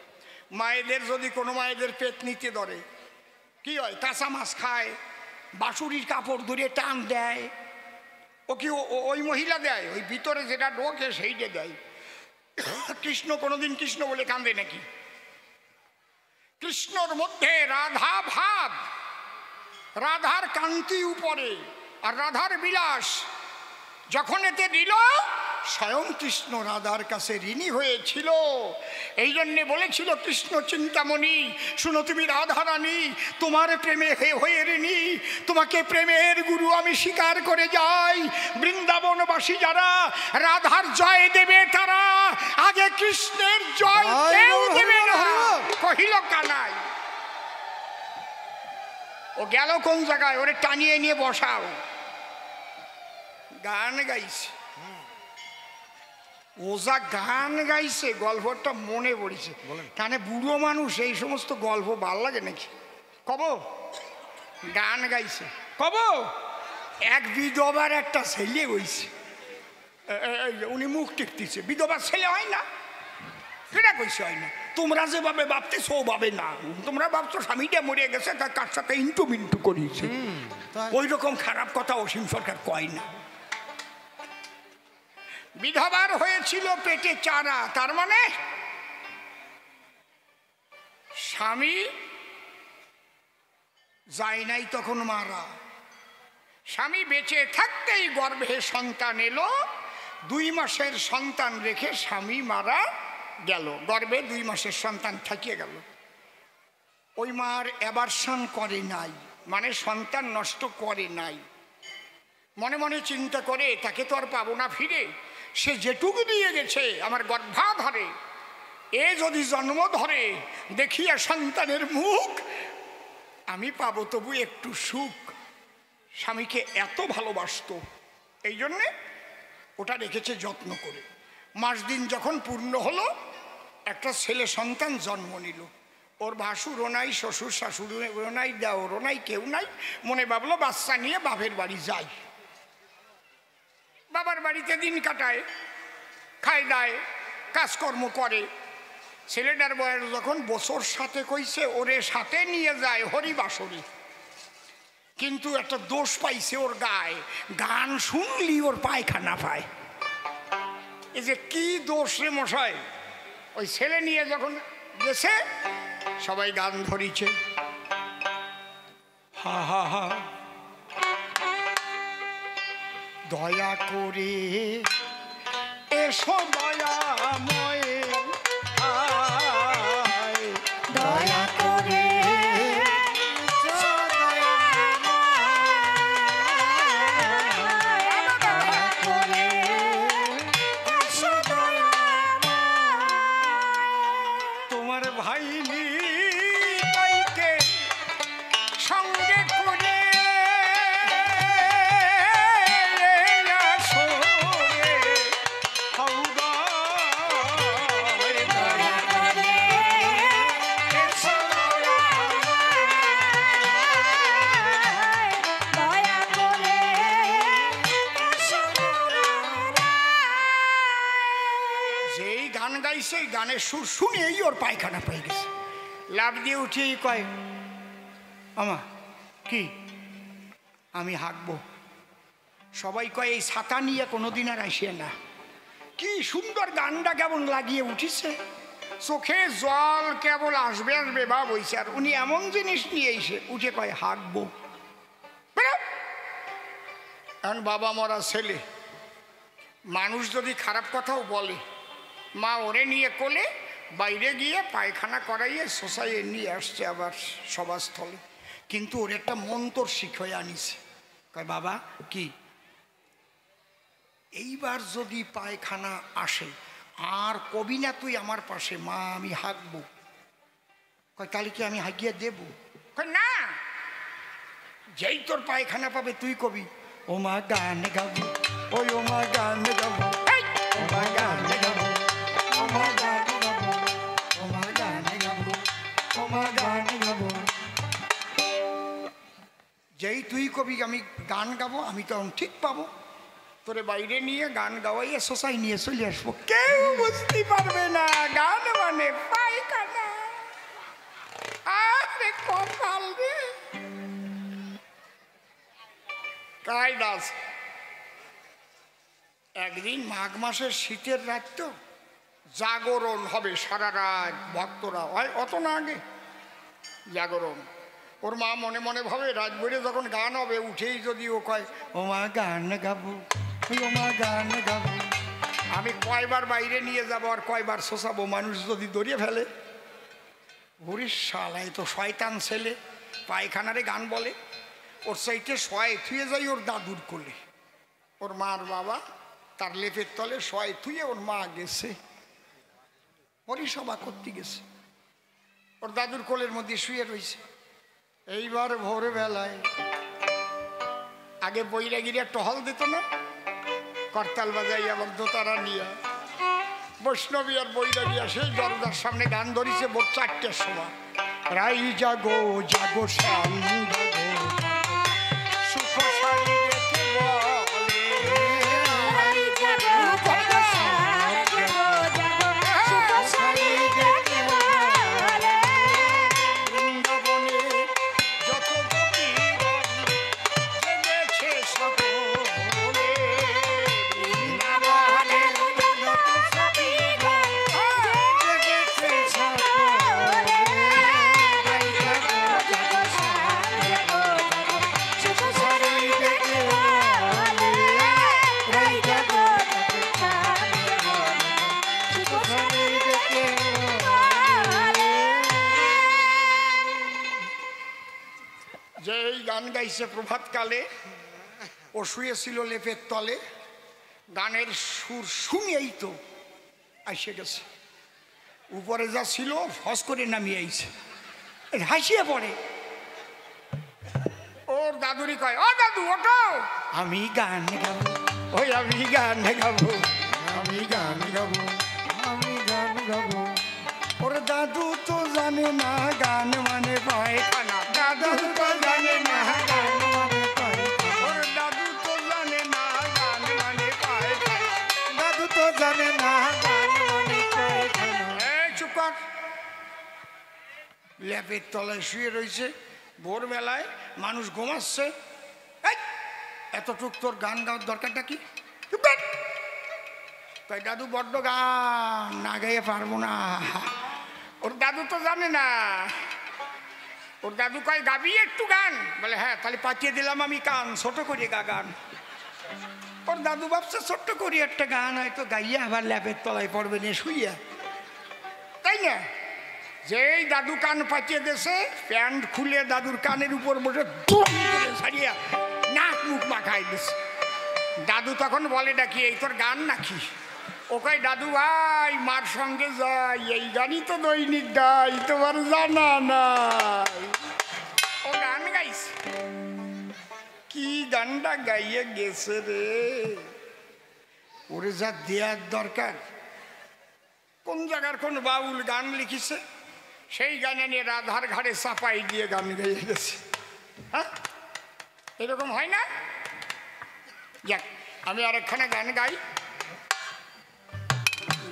[SPEAKER 1] মায়েদের যদি কোনো মায়েদের পেট নিতে ধরে কি হয়, কাঁচা মাছ খায়, বাঁশুরির কাপড় ধরে টান দেয়, ও কি ওই মহিলা দেয়? ওই ভিতরে যেটা ঢোকে সেইটা দেয়। কৃষ্ণ কোনোদিন কৃষ্ণ বলে কাঁদে নাকি? কৃষ্ণর মধ্যে রাধা ভাব, রাধার কান্তি উপরে আর রাধার বিলাস যখন এতে দিল, স্বয়ং কৃষ্ণ রাধার কাছে ঋণী হয়েছিল। এই জন্যে বলেছিল কৃষ্ণ চিন্তামণি, শুনো তুমি রাধা রানী, তোমার প্রেমে হয়ে ঋণী, তোমাকে প্রেমের গুরু আমি স্বীকার করে যাই। বৃন্দাবনবাসী যারা রাধার জয় দেবে তারা আগে কৃষ্ণের জয় কেউ দেবে না। কহিল কানাই, ও গেল কোন জায়গায়? ওরে টানিয়ে নিয়ে বসাও। গান গাইছে, ওজা গান গাইছে, গল্পটা মনে পড়েছে। কানে বুড়ো মানুষ, এই সমস্ত গল্প ভাল লাগে নাকি? কব গান গাইছে, কব এক বিধবার একটা ছেলে হইছে, উনি মুখ টিপতেছে। বিধবার ছেলে হয় না, সেটা কইছে হয় না। তোমরা যেভাবে ভাবতেছো ওভাবে না, তোমরা ভাবছো স্বামীটা মরে গেছে তার সাথে ইন্টু মিন্টু করিয়েছে, ওই রকম খারাপ কথা অসীম সরকার কয় না। বিধবার হয়েছিল পেটে চারা, তার মানে স্বামী যায় নাই তখন মারা। স্বামী বেঁচে থাকতেই গর্ভে সন্তান এলো, 2 মাসের সন্তান রেখে স্বামী মারা গেল, গর্ভে 2 মাসের সন্তান থাকিয়ে গেল। ওই মার অ্যাবারশন করে নাই, মানে সন্তান নষ্ট করে নাই। মনে মনে চিন্তা করে তাকে তো আর পাবো না ফিরে, সে যেটুকু দিয়ে গেছে আমার গর্ভাধারে, এ যদি জন্ম ধরে দেখিয়া সন্তানের মুখ আমি পাবো তবু একটু সুখ। স্বামীকে এত ভালোবাসত, এই জন্যে ওটা রেখেছে যত্ন করে। মাস দিন যখন পূর্ণ হলো, একটা ছেলে সন্তান জন্ম নিল। ওর ভাসুরও নাই, শ্বশুর শাশুড়িও নাই, দেওরও নাই, কেউ নাই। মনে ভাবলো বাচ্চা নিয়ে বাপের বাড়ি যাই। বাবার বাড়িতে দিন কাটায়, খায় দায়, কাজকর্ম করে। ছেলেটার বয়স যখন বছর সাথে কইছে, ওরে সাথে নিয়ে যায় হরিবাসরি। কিন্তু একটা দোষ পাইছে ওর গায়ে, গান শুনলি ওর পায়খানা পায়। এই যে কি দোষ রে মশাই! ওই ছেলে নিয়ে যখন গেছে সবাই গান ধরিছে, হা হা হা, দয়া করে এসো দয়াময়, দয়া করে তোমার ভাই নিতাইকে সঙ্গে করে সেই গানের সুর শুনেই ওর পায়খানা পেয়ে গেছে। লাফ দিয়ে উঠেই কয়, আমা কি আমি হাঁকবো? সবাই কয় এই ছাতা নিয়ে কোনোদিন আর আসিয়ে না। কি সুন্দর গানটা কেমন লাগিয়ে উঠিছে, চোখে জল কেবল আসবে আসবে বা বইছে। আর উনি এমন জিনিস নিয়ে এসে উঠে কয় হাঁকবো। এখন বাবা মরা ছেলে, মানুষ যদি খারাপ কথাও বলে, মা ওরে নিয়ে কোলে বাইরে গিয়ে পায়খানা করাইয়ে শোষাইয়ে নিয়ে আসছে আবার সভাস্থলে। কিন্তু ওর একটা মন্তর শিখয়ে আনিছে। কয় বাবা কি, এইবার যদি পায়খানা আসে আর কবি না তুই আমার পাশে, মা আমি হাঁকবো। কয় তাহলে কি আমি হাঁকিয়ে দেব? কয় না, যেই তোর পায়খানা পাবে তুই কবি ও মা গান গাবো, ওই ও মা গান গাবো, ও মা গান গাবো, ও মা গান গাবো, ও মা গান গাবো, ও মা গান গাবো। যেই তুই কবি আমি গান গাবো, আমি তখন ঠিক পাবো। তোরে বাইরে নিয়ে গান গাওয়াইয়া শোষাই নিয়ে চলে আসবো, কেউ বুঝতে পারবে না গান মানে পায়খানা। আরে কপাল রে কায়দাস। একদিন মাঘ মাসের শীতের রাত তো, জাগরণ হবে সারা রাত, ভক্তরা হয় অত না আগে জাগরণ। ওর মা মনে মনে ভাবে রাত ভরে যখন গান হবে উঠেই যদি ও কয় ও মা গান গাবো, ও মা গান গাবো, আমি কয়বার বাইরে নিয়ে যাবো আর কয়বার শোষাবো, মানুষ যদি দড়িয়ে ফেলে। ওরে শালাই তো শয়তান ছেলে, পায়খানারে গান বলে। ওর সাইটে শয় থুয়ে যাই ওর দাদুর কোলে। ওর মার বাবা তার লেপের তলে শয় থুয়ে ওর মা গেছে পরিসভা করতে গেছে, ওর দাদুর কোলের মধ্যে শুয়ে রয়েছে। এইবার ভোরবেলায় আগে বৈরাগীরা টহল দিত না, করতাল বাজাই আবার দোতারা নিয়ে বৈষ্ণবী আর বৈরাগীরা সেই দরজার সামনে গান ধরিছে ভোর 4টের সময়। রাই জাগো জাগো শ্যাম জাগো, সুখ সারি রেখে বলে, রাই জাগো জাগো শ্যাম জাগো, সুখ সারি রেখে বলে, বৃন্দাবনে যত গোপীগণ জেগেছে সকলে, বৃন্দাবনে যত গোপীগণ জেগেছে সকলে, রাই জাগো জাগো শ্যাম জাগো, সুখ সারি রেখে বলে, রাই জাগো জাগো শ্যাম জাগো, সুখ সারি রেখে বলে। যে এই গান গাইছে প্রভাতকালে, ও শুয়েছিল লেপের তলে, গানের সুর শুনেই তো আসে গেছে। উপরে যা ছিল ফস করে নামিয়ে আইছে, হাসিয়ে পড়ে। ওর দাদুরি কয় ও দাদু ওঠো, আমি গান গাবো, ওই আমি গান গাবো, আমি গান গাবো, আমি গান গাবো। ওর দাদু তো জানে না গান মানে পায়খানা, দাদু তো জানে না গান মানে পায়খানা, ওর দাদু তো জানে না গান মানে পায়খানা, দাদু তো জানে না গান মানে পায়খানা। এই চুপ কর। ল্যাপের তলায় শুয়ে রয়েছে, ভোরবেলায় মানুষ ঘুমাচ্ছে। এই এতটুক তোর গান গাওয়ার দরকারটা কি? চুপ কর। তাই দাদু বড্ড গান না গাইয়ে পারবো না। ওর দাদু তো জানে না। ওর দাদু কয় গাবি একটু গান, বলে হ্যাঁ তাহলে পাঠিয়ে দিলাম আমি কান, ছোট করে গা গান। ওর দাদু ভাবছে ছোট্ট করে একটা গান হয়তো গাইয়া আবার ল্যাপের তলায় পড়বে নিয়ে শুইয়া, তাই না? যেই দাদু কান পাঠিয়ে দেছে, প্যান্ট খুলে দাদুর কানের উপর বসে ধুম করে ছাড়িয়া নাক মুখ মাখাই দিছে। দাদু তখন বলে ডাকি এই তোর গান নাকি? ও কয় দাদু ভাই মার সঙ্গে যাই, এই গানই তো দৈনিক গাই, তোমার জানা নাই। ও গান গাইছে, কি গানটা গাইয়ে গেছে রে। ওরে যা দেয়ার দরকার, কোন জায়গার কোন বাউল গান লিখিছে, সেই গানে নিয়ে রাধার ঘাড়ে চাপাই দিয়ে গান গাইয়ে গেছে। হ্যাঁ এরকম হয় না? যাক আমি আরেকখানা গান গাই,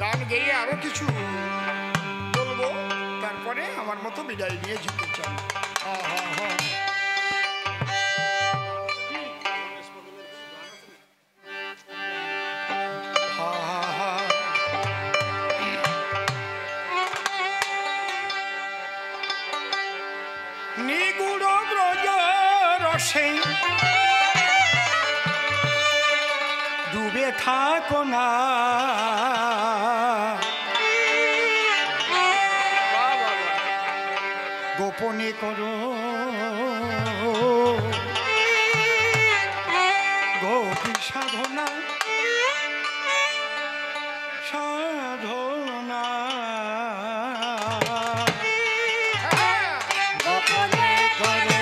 [SPEAKER 1] গান গেয়ে আরো কিছু বলবো, তারপরে আমার মতো বিদায় নিয়ে যেতে চাই। নিগুড় ব্রজ রসে ডুবে থাকো না, গোপনে করো গোপী সাধনা, সাধনা গোপনে করো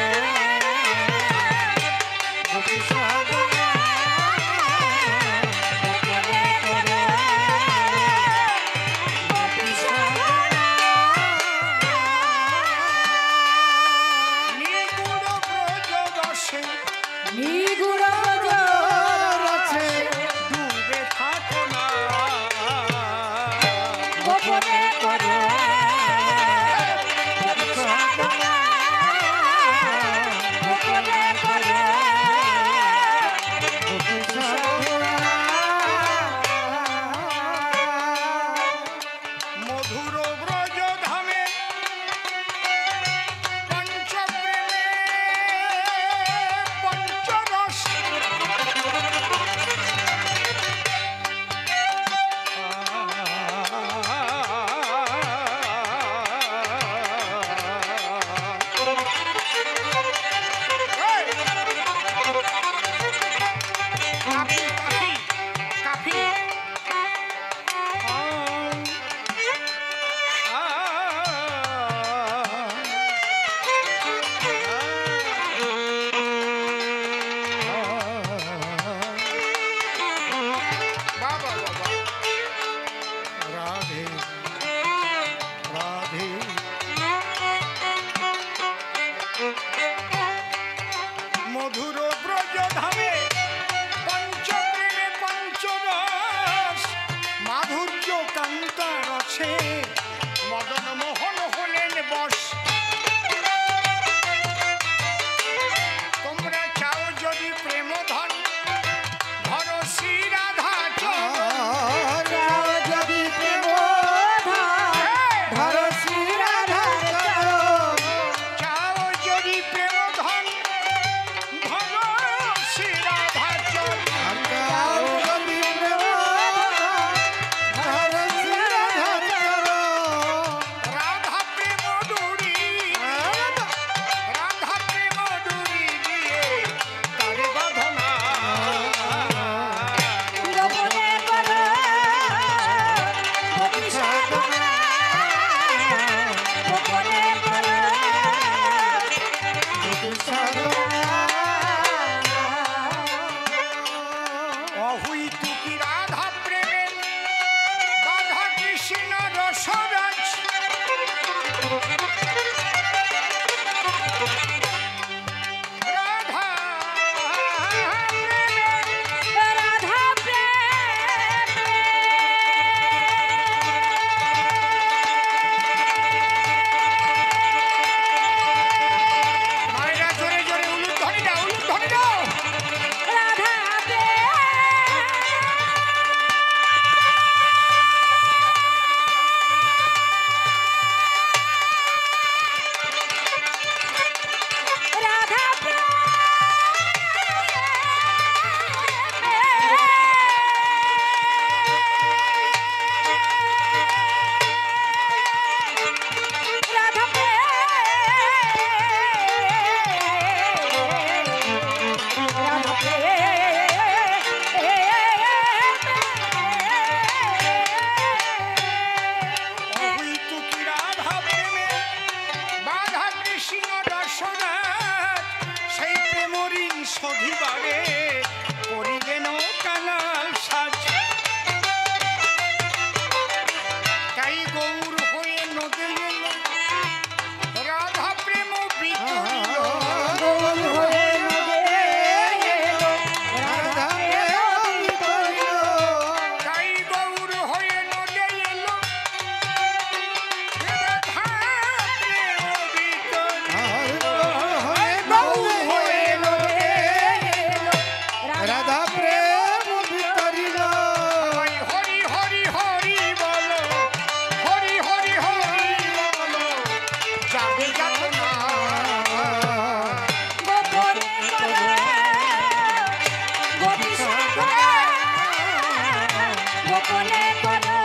[SPEAKER 2] মনে করো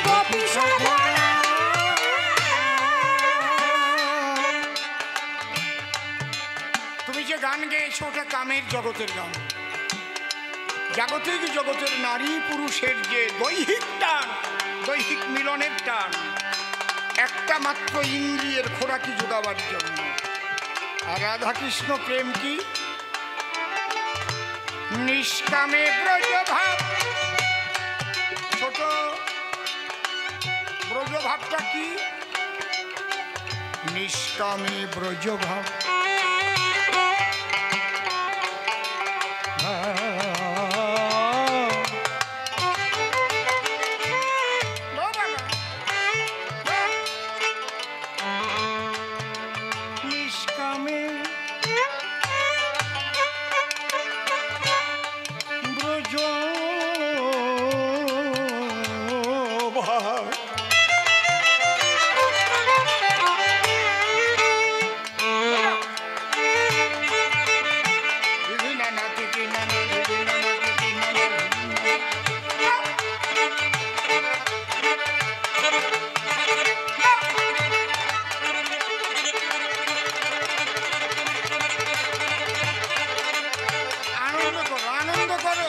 [SPEAKER 2] গোপী সাধনা।
[SPEAKER 1] তুমি যে গান গেয়েছো ওটা কামের জগতের গান, জাগতিক জগতের নারী পুরুষের যে দৈহিক টান, দৈহিক মিলনের টান, একটা মাত্র ইন্দ্রিয়ের খোরাকি যোগাবার জন্য। আর রাধাকৃষ্ণ প্রেম কি? নিষ্কামে ব্রজভাব। ছোট ব্রজভাবটা কি? নিষ্কামে ব্রজভাব। নিষ্কামে ব্রজভাব। আনন্দ করো, আনন্দ করো।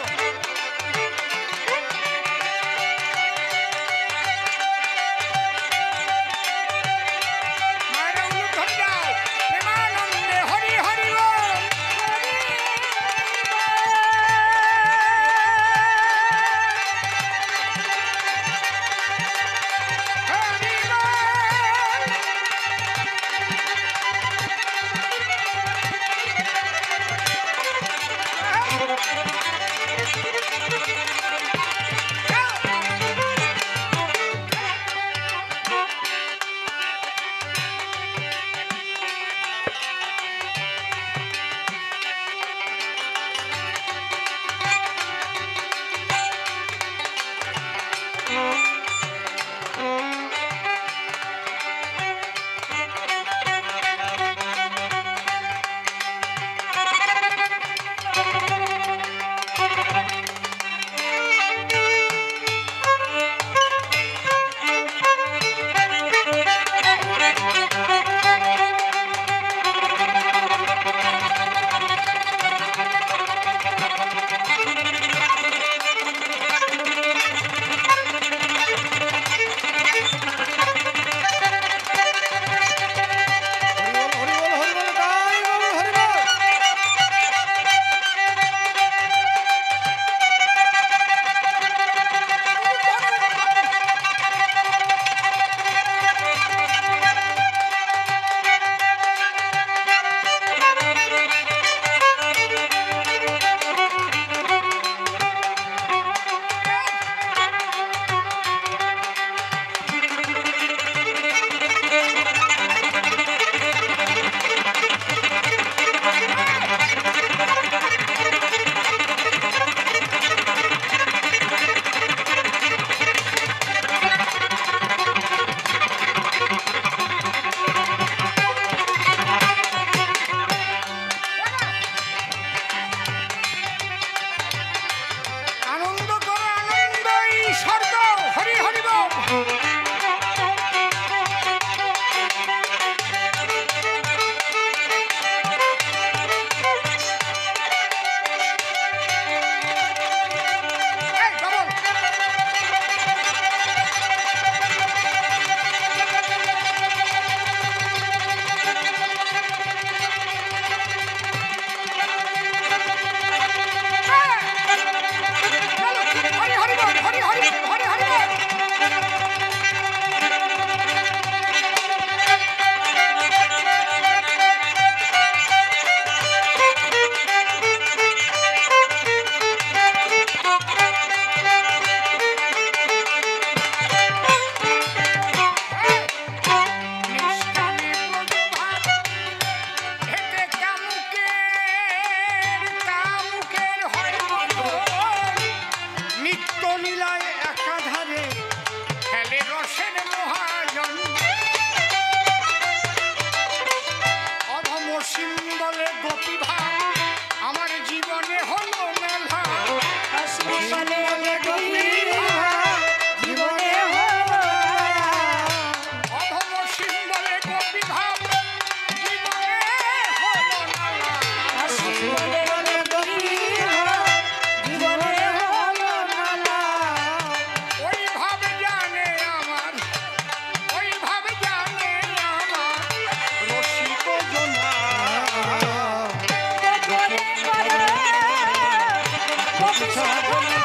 [SPEAKER 2] গোপী সাধনা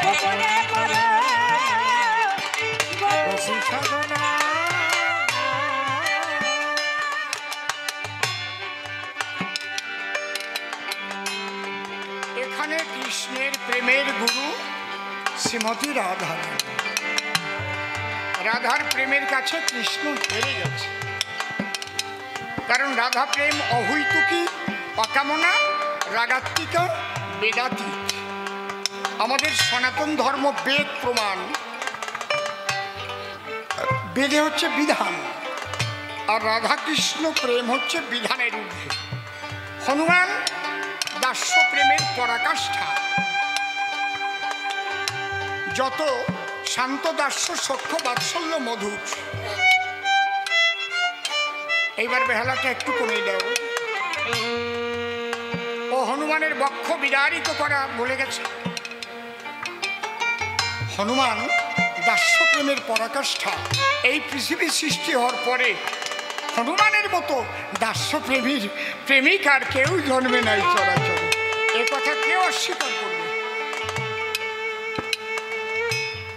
[SPEAKER 2] গোপনে করো গোপী সাধনা।
[SPEAKER 1] এখানে কৃষ্ণের প্রেমের গুরু শ্রীমতী রাধা। রাধার প্রেমের কাছে কৃষ্ণ হেরে গেছে, কারণ রাধা প্রেম অহৈতুকী, অকামনা, রাগাত্মিকা, বেদাতীত। আমাদের সনাতন ধর্ম বেদ প্রমাণ, বেদে হচ্ছে বিধান, আর রাধা কৃষ্ণ প্রেম হচ্ছে বিধানের ঊর্ধ্বে। হনুমান দাস্য প্রেমের পরাকাষ্ঠা। যত শান্ত দাস্য সখ্য বাৎসল্য মধুর। এইবার বেহালাটা একটু কমে দাও। ও হনুমানের বক্ষ বিদারিত করা বলে গেছে। হনুমান দাস্য প্রেমের পরাকাষ্ঠা। এই পৃথিবী সৃষ্টি হওয়ার পরে হনুমানের মতো দাস্য প্রেমীর প্রেমিক আর কেউ জন্মে নাই চরাচর। এ কথা কেউ অস্বীকার করবে,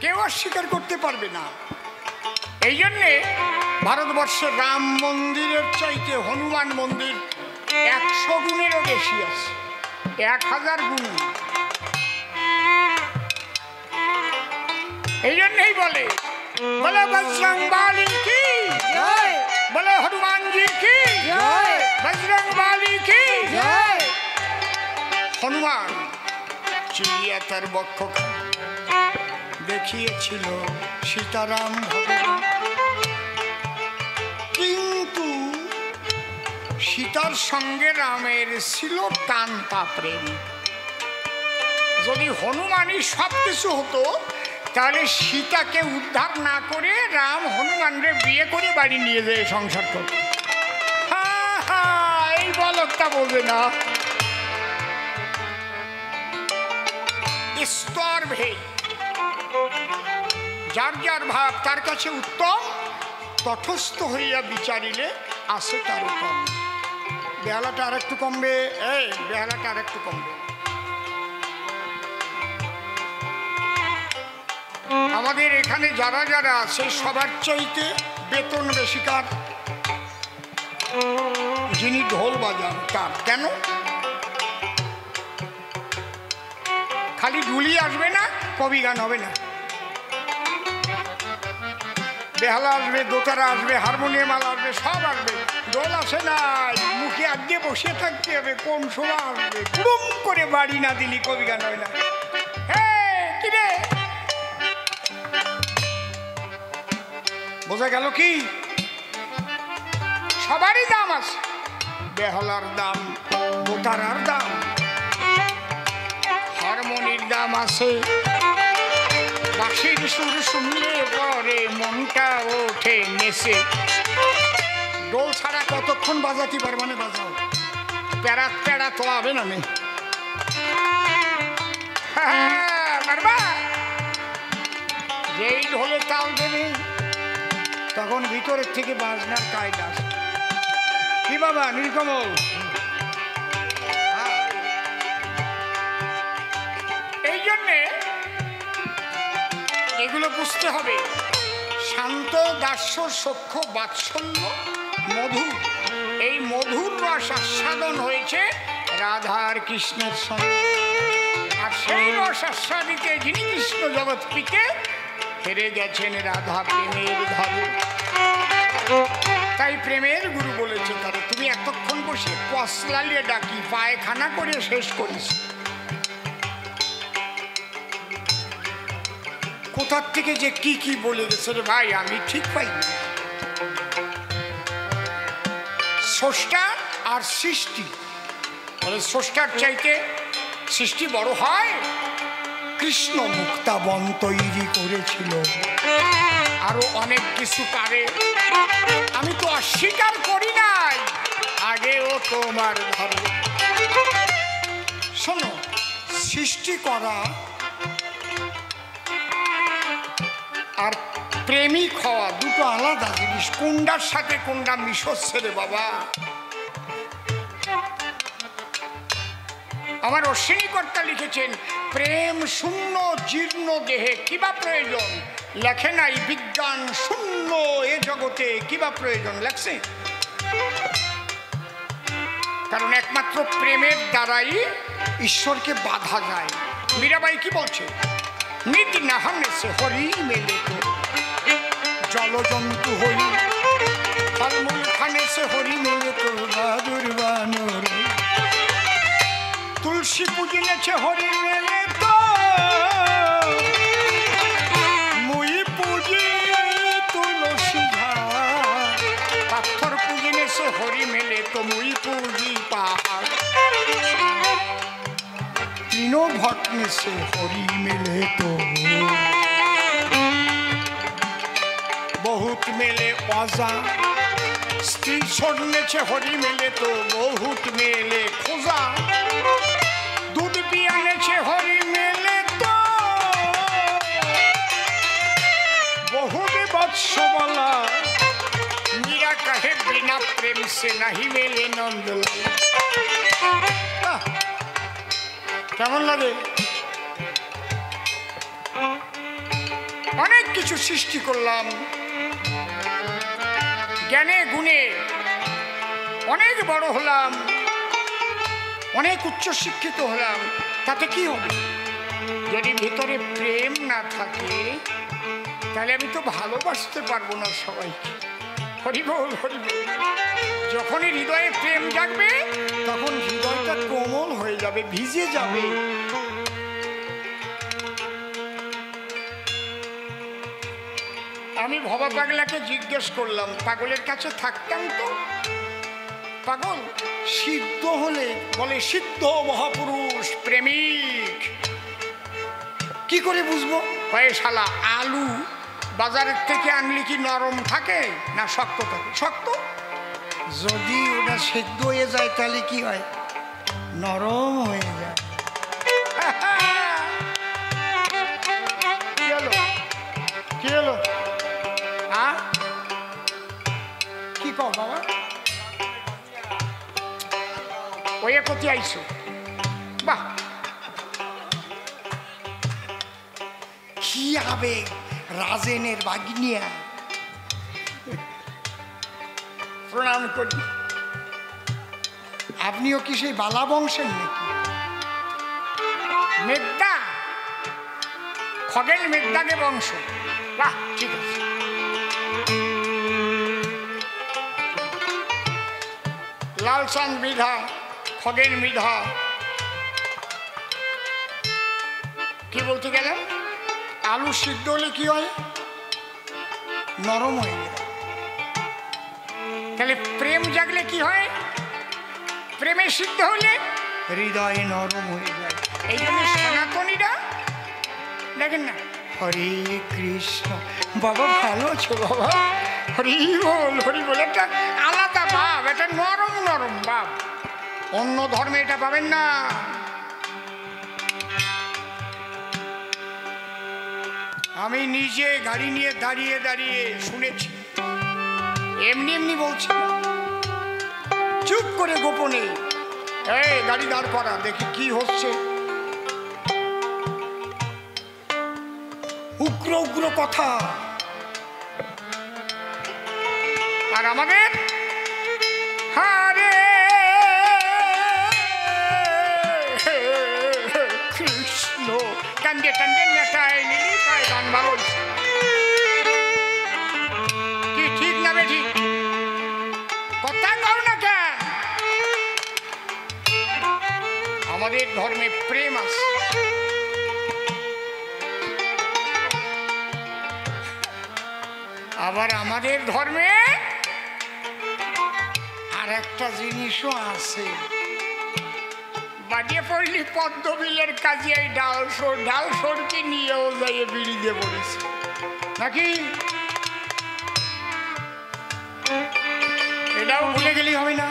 [SPEAKER 1] কেউ অস্বীকার করতে পারবে না। এই জন্যে ভারতবর্ষে রাম মন্দিরের চাইতে হনুমান মন্দির 100 গুণেরও বেশি আছে, 1000 গুণ। এই জন্যই বলে বলে বজরং বালি কি জয়, বলে হনুমানজি কি জয়, বজরং বালি কি জয়। হনুমান চিড়িয়া তার বক্ষ দেখিয়েছিল সীতারাম ভগবান, কিন্তু সীতার সঙ্গে রামের ছিল টানতা প্রেম। যদি হনুমানই সব কিছু হতো, তাহলে সীতাকে উদ্ধার না করে রাম হনুমানরে বিয়ে করে বাড়ি নিয়ে যায় সংসার করতে। এই বলকটা বোঝে না। স্তর ভেদ, যার যার ভাব তার কাছে উত্তম, তটস্থ হইয়া বিচারিলে আসে তার কম। বেহালাটা আর একটু কমবে, এই বেহালাটা আর একটু কমবে। আমাদের এখানে যারা যারা আছে সবার চাইতে বেতন বেশি কার? যিনি ঢোল বাজান তার। কেন? খালি ঢুলি আসবে না, কবি গান হবে না। বেহালা আসবে, দোতারা আসবে, হারমোনিয়াম আসবে, সব আসবে। দোল আসে না, মুখে আগে বসে থাকতে হবে। কোন সময় আসবে? কুড়ুম করে বাড়ি না দিলি কবি গান হয় না। কিরে বোঝা গেল কি? সবারই দাম আছে। বেহালার দাম, দোতারার দাম, হারমোনির দাম আছে। বাঁশির সুর শুনলে পরে মনটা ওঠে নেচে। ডোল ছাড়া কতক্ষণ বাজাতে পারবে? মানে বাজাও, প্যারা প্যারা তো হবে না। পারবা? যেই ঢোলে তাল দেবে তখন ভিতরের থেকে বাজনার কায়দা। কি বাবা নীলকমল? এই জন্যে এগুলো বুঝতে হবে। শান্ত দাস্য সখ্য বাৎসল্য মধুর, এই মধুর রস আস্বাদন হয়েছে রাধার কৃষ্ণের সঙ্গে। আর সেই রস আস্বাদিতে যিনি কৃষ্ণ জগৎ পিতে হেরে গেছেন রাধা প্রেমের ধারে। তাই প্রেমের গুরু বলেছে তারে, তুমি এতক্ষণ বসে পশলালিয়ে ডাকি পায়খানা করে শেষ করিস। কোথার থেকে যে কি কি বলে গেছে রে ভাই, আমি ঠিক পাইনি। স্রষ্টা আর সৃষ্টি, বলে স্রষ্টার চাইতে সৃষ্টি বড় হয়। কৃষ্ণ মুক্তাবন তৈরি করেছিল, আরো অনেক কিছু পারে। আমি তো অস্বীকার করি নাই, আগেও তোমার ধরে। শোনো, সৃষ্টি করা আর প্রেমিক হওয়া দুটো আলাদা জিনিস। কোনটার সাথে কোনটা মিশচ্ছে রে বাবা। আমার অশ্বিনীকর্তা লিখেছেন, প্রেম শূন্য জীর্ণ দেহে কিবা প্রয়োজন, লেখে নাই বিজ্ঞান শূন্য এ জগতে কিবা প্রয়োজন, লেখছে। কারণ একমাত্র প্রেমের দ্বারাই ঈশ্বরকে বাধা যায়। মীরাবাই কি বলছে, নীতি না হামনে সে হরি মেলে তো, জলজন্তু হই ফলমূল খানে সে হরি মেলে তো, বাদুর বানর তুলসী পুজিলেছে হরি মেলে তো, মুই পুজি তুলসী ঝাড়, পাথর পুজিলে সে হরি মেলে তো, মুই পুজি পাহাড়, तीनों भटने से हरि मिले तो, बहुत मिले वाजा, स्त्री छोड़ने से हरि मिले तो, बहुत मिले खोजा, दूध पियाने से हरि मिले तो, बहुत बत्सवाला, मीरा कहे बिना प्रेम से नहीं मिले नंदलाल। কেমন লাগে? অনেক কিছু সৃষ্টি করলাম, জ্ঞানে গুণে অনেক বড় হলাম, অনেক উচ্চ শিক্ষিত হলাম, তাতে কি হবে? যদি ভিতরে প্রেম না থাকে তাহলে আমি তো ভালোবাসতে পারবো না সবাইকে। হরি বল হরি বল। যখনই হৃদয়ে প্রেম জাগবে তখন হৃদয়টা কোমল হয়ে যাবে, ভিজে যাবে। আমি ভবা পাগলাকে জিজ্ঞেস করলাম, পাগলের কাছে থাকতাম তো, পাগল সিদ্ধ হলে বলে সিদ্ধ মহাপুরুষ প্রেমিক। কি করে বুঝবো? কয়ে শালা, আলু বাজারের থেকে আনলি কি নরম থাকে না শক্ত থাকে? শক্ত। যদি ওটা সেদ্ধ হয়ে যায় তাহলে কি হয়? নরম হয়ে যায়। কি হলো? কি হলো? কি কও বাবা? ওই কোথায় আইছো? বাহ, কি আবেগ! রাজেনের বাগিনিয়া, প্রণাম করি। আপনিও কি সেই বালা বংশের নাকি? মেঘদা, খগেন মেঘদাকে বংশ। বাহ, ঠিক আছে। লালচাঁদ মৃধা, খগেন মৃধা। কি বলতে গেলেন? আলু সিদ্ধ হলে কি হয়? নরম হয়ে যায়। তাহলে প্রেম জাগলে কি হয়? প্রেমে সিদ্ধ হলে হৃদয়ে নরম হয়ে যায়। এই জন্য সনাতনীরা দেখেন না, হরে কৃষ্ণ। বাবা ভালো আছো বাবা? হরি বল হরি বল। একটা আলাদা ভাব, এটা নরম নরম ভাব। অন্য ধর্মে এটা পাবেন না। আমি নিজে গাড়ি নিয়ে দাঁড়িয়ে দাঁড়িয়ে শুনেছি, এমনি এমনি বলছি, চুপ করে গোপনে, এই গাড়ি দাঁড় করা, দেখি কি হচ্ছে। উগ্র উগ্র কথা। আর আমাদের হরে কৃষ্ণ কান্দে কান্দে নেটায় নিলি পায় গান ভালো। কি ঠিক না বেঠি? কথা কও না কেন? আমাদের ধর্মে প্রেম আছে। আবার আমাদের ধর্মে আর একটা জিনিসও আছে। বাড়িয়ে পড়লি পদ্মবিলের কাজে এই ডাল সরকে নিয়েও যাই বিড়ি দিয়ে পড়েছে নাকি? এটাও ভুলে গেলি হবে না।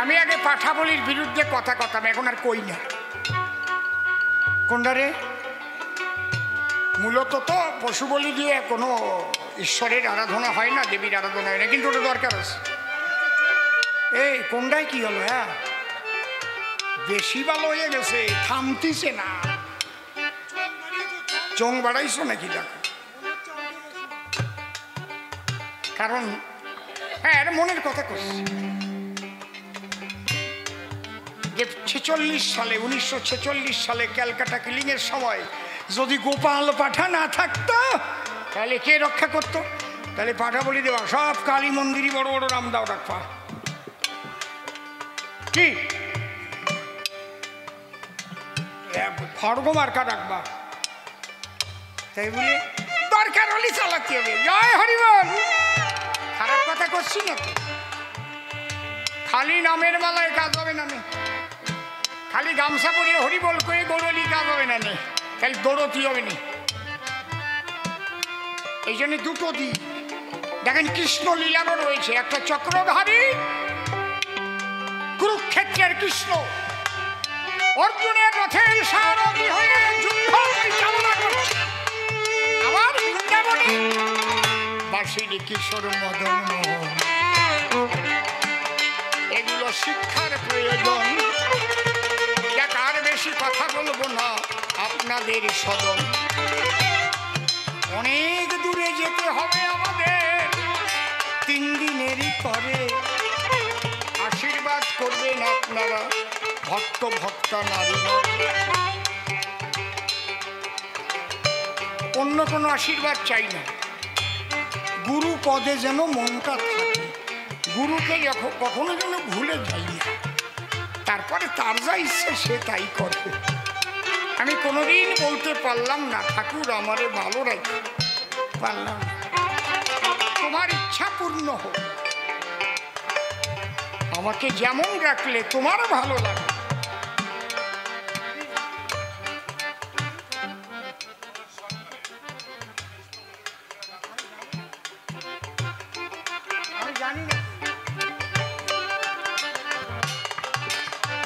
[SPEAKER 1] আমি আগে পাঠাবলির বিরুদ্ধে কথা কথাম, এখন আর কই না। কোনটা রে? মূলত তো পশু বলি দিয়ে কোনো ঈশ্বরের আরাধনা হয় না, দেবীর আরাধনা হয় না, কিন্তু ওটা দরকার আছে। এই কোনটায় কি হলো? হ্যাঁ, বেশি ভালো হয়ে গেছে, থামতিছে না। চোখ বাড়াইছো নাকি? দেখো, কারণ হ্যাঁ, এটা মনের কথা করছি যে 46 সালে 1946 সালে ক্যালকাটা কিলিং এর সময় যদি গোপাল পাঠা না থাকতো তাহলে কে রক্ষা করত? তাহলে পাঠা বলি দেওয়া সব কালী মন্দিরই বড় বড় নাম দাও রাখবা, কি খড়গ মার্কা রাখবা, তাই বলে দরকার হলে চালাতে হবে। জয় হরিবল। খারাপ কথা করছি না তো, খালি নামের মালায় কাজ হবে না, খালি গামছা পরিয়ে হরিবল করে গৌরলি কাজ হবে না, খালি দৌড়তি হবে না। এই জন্য দুটো দিক দেখেন, কৃষ্ণ লীলারও রয়েছে, একটা চক্রধারী কুরুক্ষেত্রের কৃষ্ণ অর্জুনের রথের সারথি হয়ে যুদ্ধ পরিচালনা করছে, আবার বৃন্দাবনে বাসির কিশোর মদন মোহন। এগুলো শিক্ষার প্রয়োজন। আর বেশি কথা বলবো না, আপনাদের সদন অনেক দূরে যেতে হবে আমাদের, 3 দিনেরই করে আশীর্বাদ করবেন আপনারা ভক্ত ভক্তা নারীরা। অন্য কোনো আশীর্বাদ চাই না, গুরু পদে যেন মনটা থাকে, গুরুকে কখনো যেন ভুলে যাই না, তারপরে তার যা ইচ্ছে সে তাই করবে। আমি কোনোদিন বলতে পারলাম না ঠাকুর আমারে ভালো রাখে, পারলাম না। তোমার ইচ্ছা পূর্ণ হোক, আমাকে যেমন রাখলে তোমারও ভালো লাগে। আমি জানি না,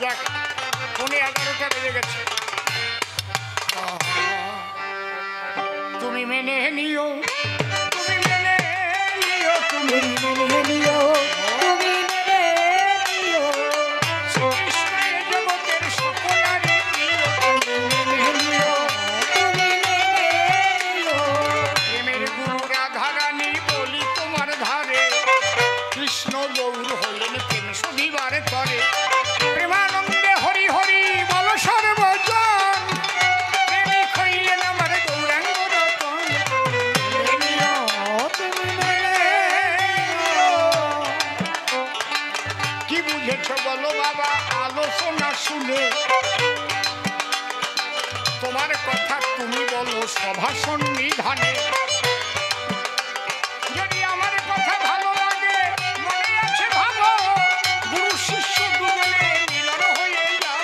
[SPEAKER 1] যাক 11:30 বেজে গেছে, তুমি মেনে নিও, তুমি মেনে নিও, তুমি মেনে নিও, তুমি মেনে নিও, শ্রীকৃষ্ণের জগতের সকলারই প্রিয়, তুমি মেনে নিও, তুমি মেনে নিও। প্রেমের গুরু রাধারানী বলি তোমার ধারে, কৃষ্ণ গৌর হলেন প্রেম শোভিবার তরে, প্রেমানন্দে হরি হরি বল সর্বজন, প্রেমিক হইলেন আমার গৌরাঙ্গ রতন। কি বুঝেছ বলো বাবা আলোচনা শুনে, তোমার কথা তুমি বলো সভা সন্নিধানে, যদি আমার কথা ভালো লাগে মনে আছে ভালো, গুরু শিষ্য দুজনে মিলন হয়ে যাও।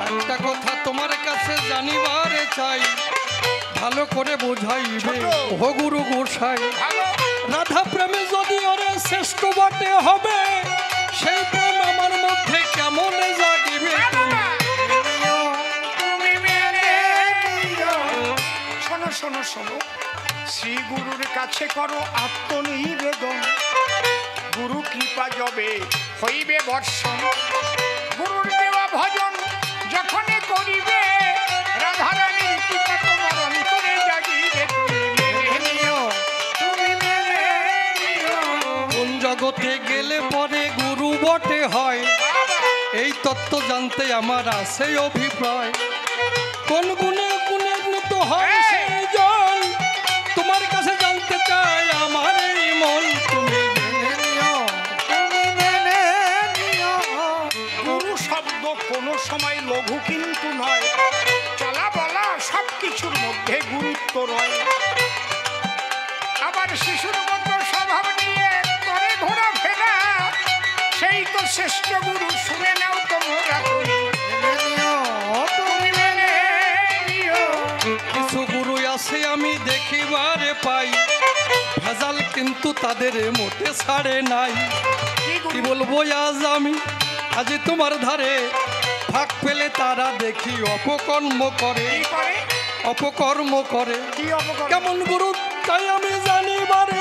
[SPEAKER 3] একটা কথা তোমার কাছে জানিবারে চাই, ভালো করে বোঝাইবে ও গুরু গোসাই,
[SPEAKER 1] ভালো
[SPEAKER 3] রাধা প্রেমে যদি ওরে শ্রেষ্ঠ বটে হবে, সেই প্রেম আমার মধ্যে কেমন জাগিবে।
[SPEAKER 1] তুমি মেনে নিও। শোনো শোনো শোনো, শ্রী গুরুর কাছে করো আত্মনিবেদন, গুরু কৃপা যবে হইবে বর্ষণ, গুরুর দেওয়া ভজন যখনই করিবে, রাধারানীর কৃপা তোমার অন্তরে জাগিবে। তুমি মেনে নিও, তুমি মেনে নিও।
[SPEAKER 3] কোন জগতে গেলে পরে গুরু বটে হয়, এই তত্ত্ব জানতে আমার আছে অভিপ্রায়, কোন গুণে গুণে উন্নত হয় সেই জন, তোমার কাছে জানতে চাই আমার এই মন, তুমি মেনে নিও, তুমি মেনে নিও।
[SPEAKER 1] গুরু শব্দ কোনো সময় লঘু কিন্তু নয়, চলা বলা সব কিছুর মধ্যে গুরুত্ব রয়। আবার শিশুর মতো স্বভাব নিয়ে করে ঘোরা ফেরা, সেই তো শ্রেষ্ঠ গুরু, শুনে নাও তোমরা। তুমি মেনে নিও।
[SPEAKER 3] কিছু গুরু আছে আমি দেখিবারে পাই, ভেজাল কিন্তু তাদের মোটে ছাড়ে নাই।
[SPEAKER 1] কি
[SPEAKER 3] কি
[SPEAKER 1] গুরু?
[SPEAKER 3] বলবো আজ আমি, আজ তোমার ধারে ফাঁক পেলে তারা দেখি অপকর্ম করে,
[SPEAKER 1] কি করে?
[SPEAKER 3] অপকর্ম করে।
[SPEAKER 1] কি অপকর্ম?
[SPEAKER 3] কেমন গুরু তাই আমি জানিবারে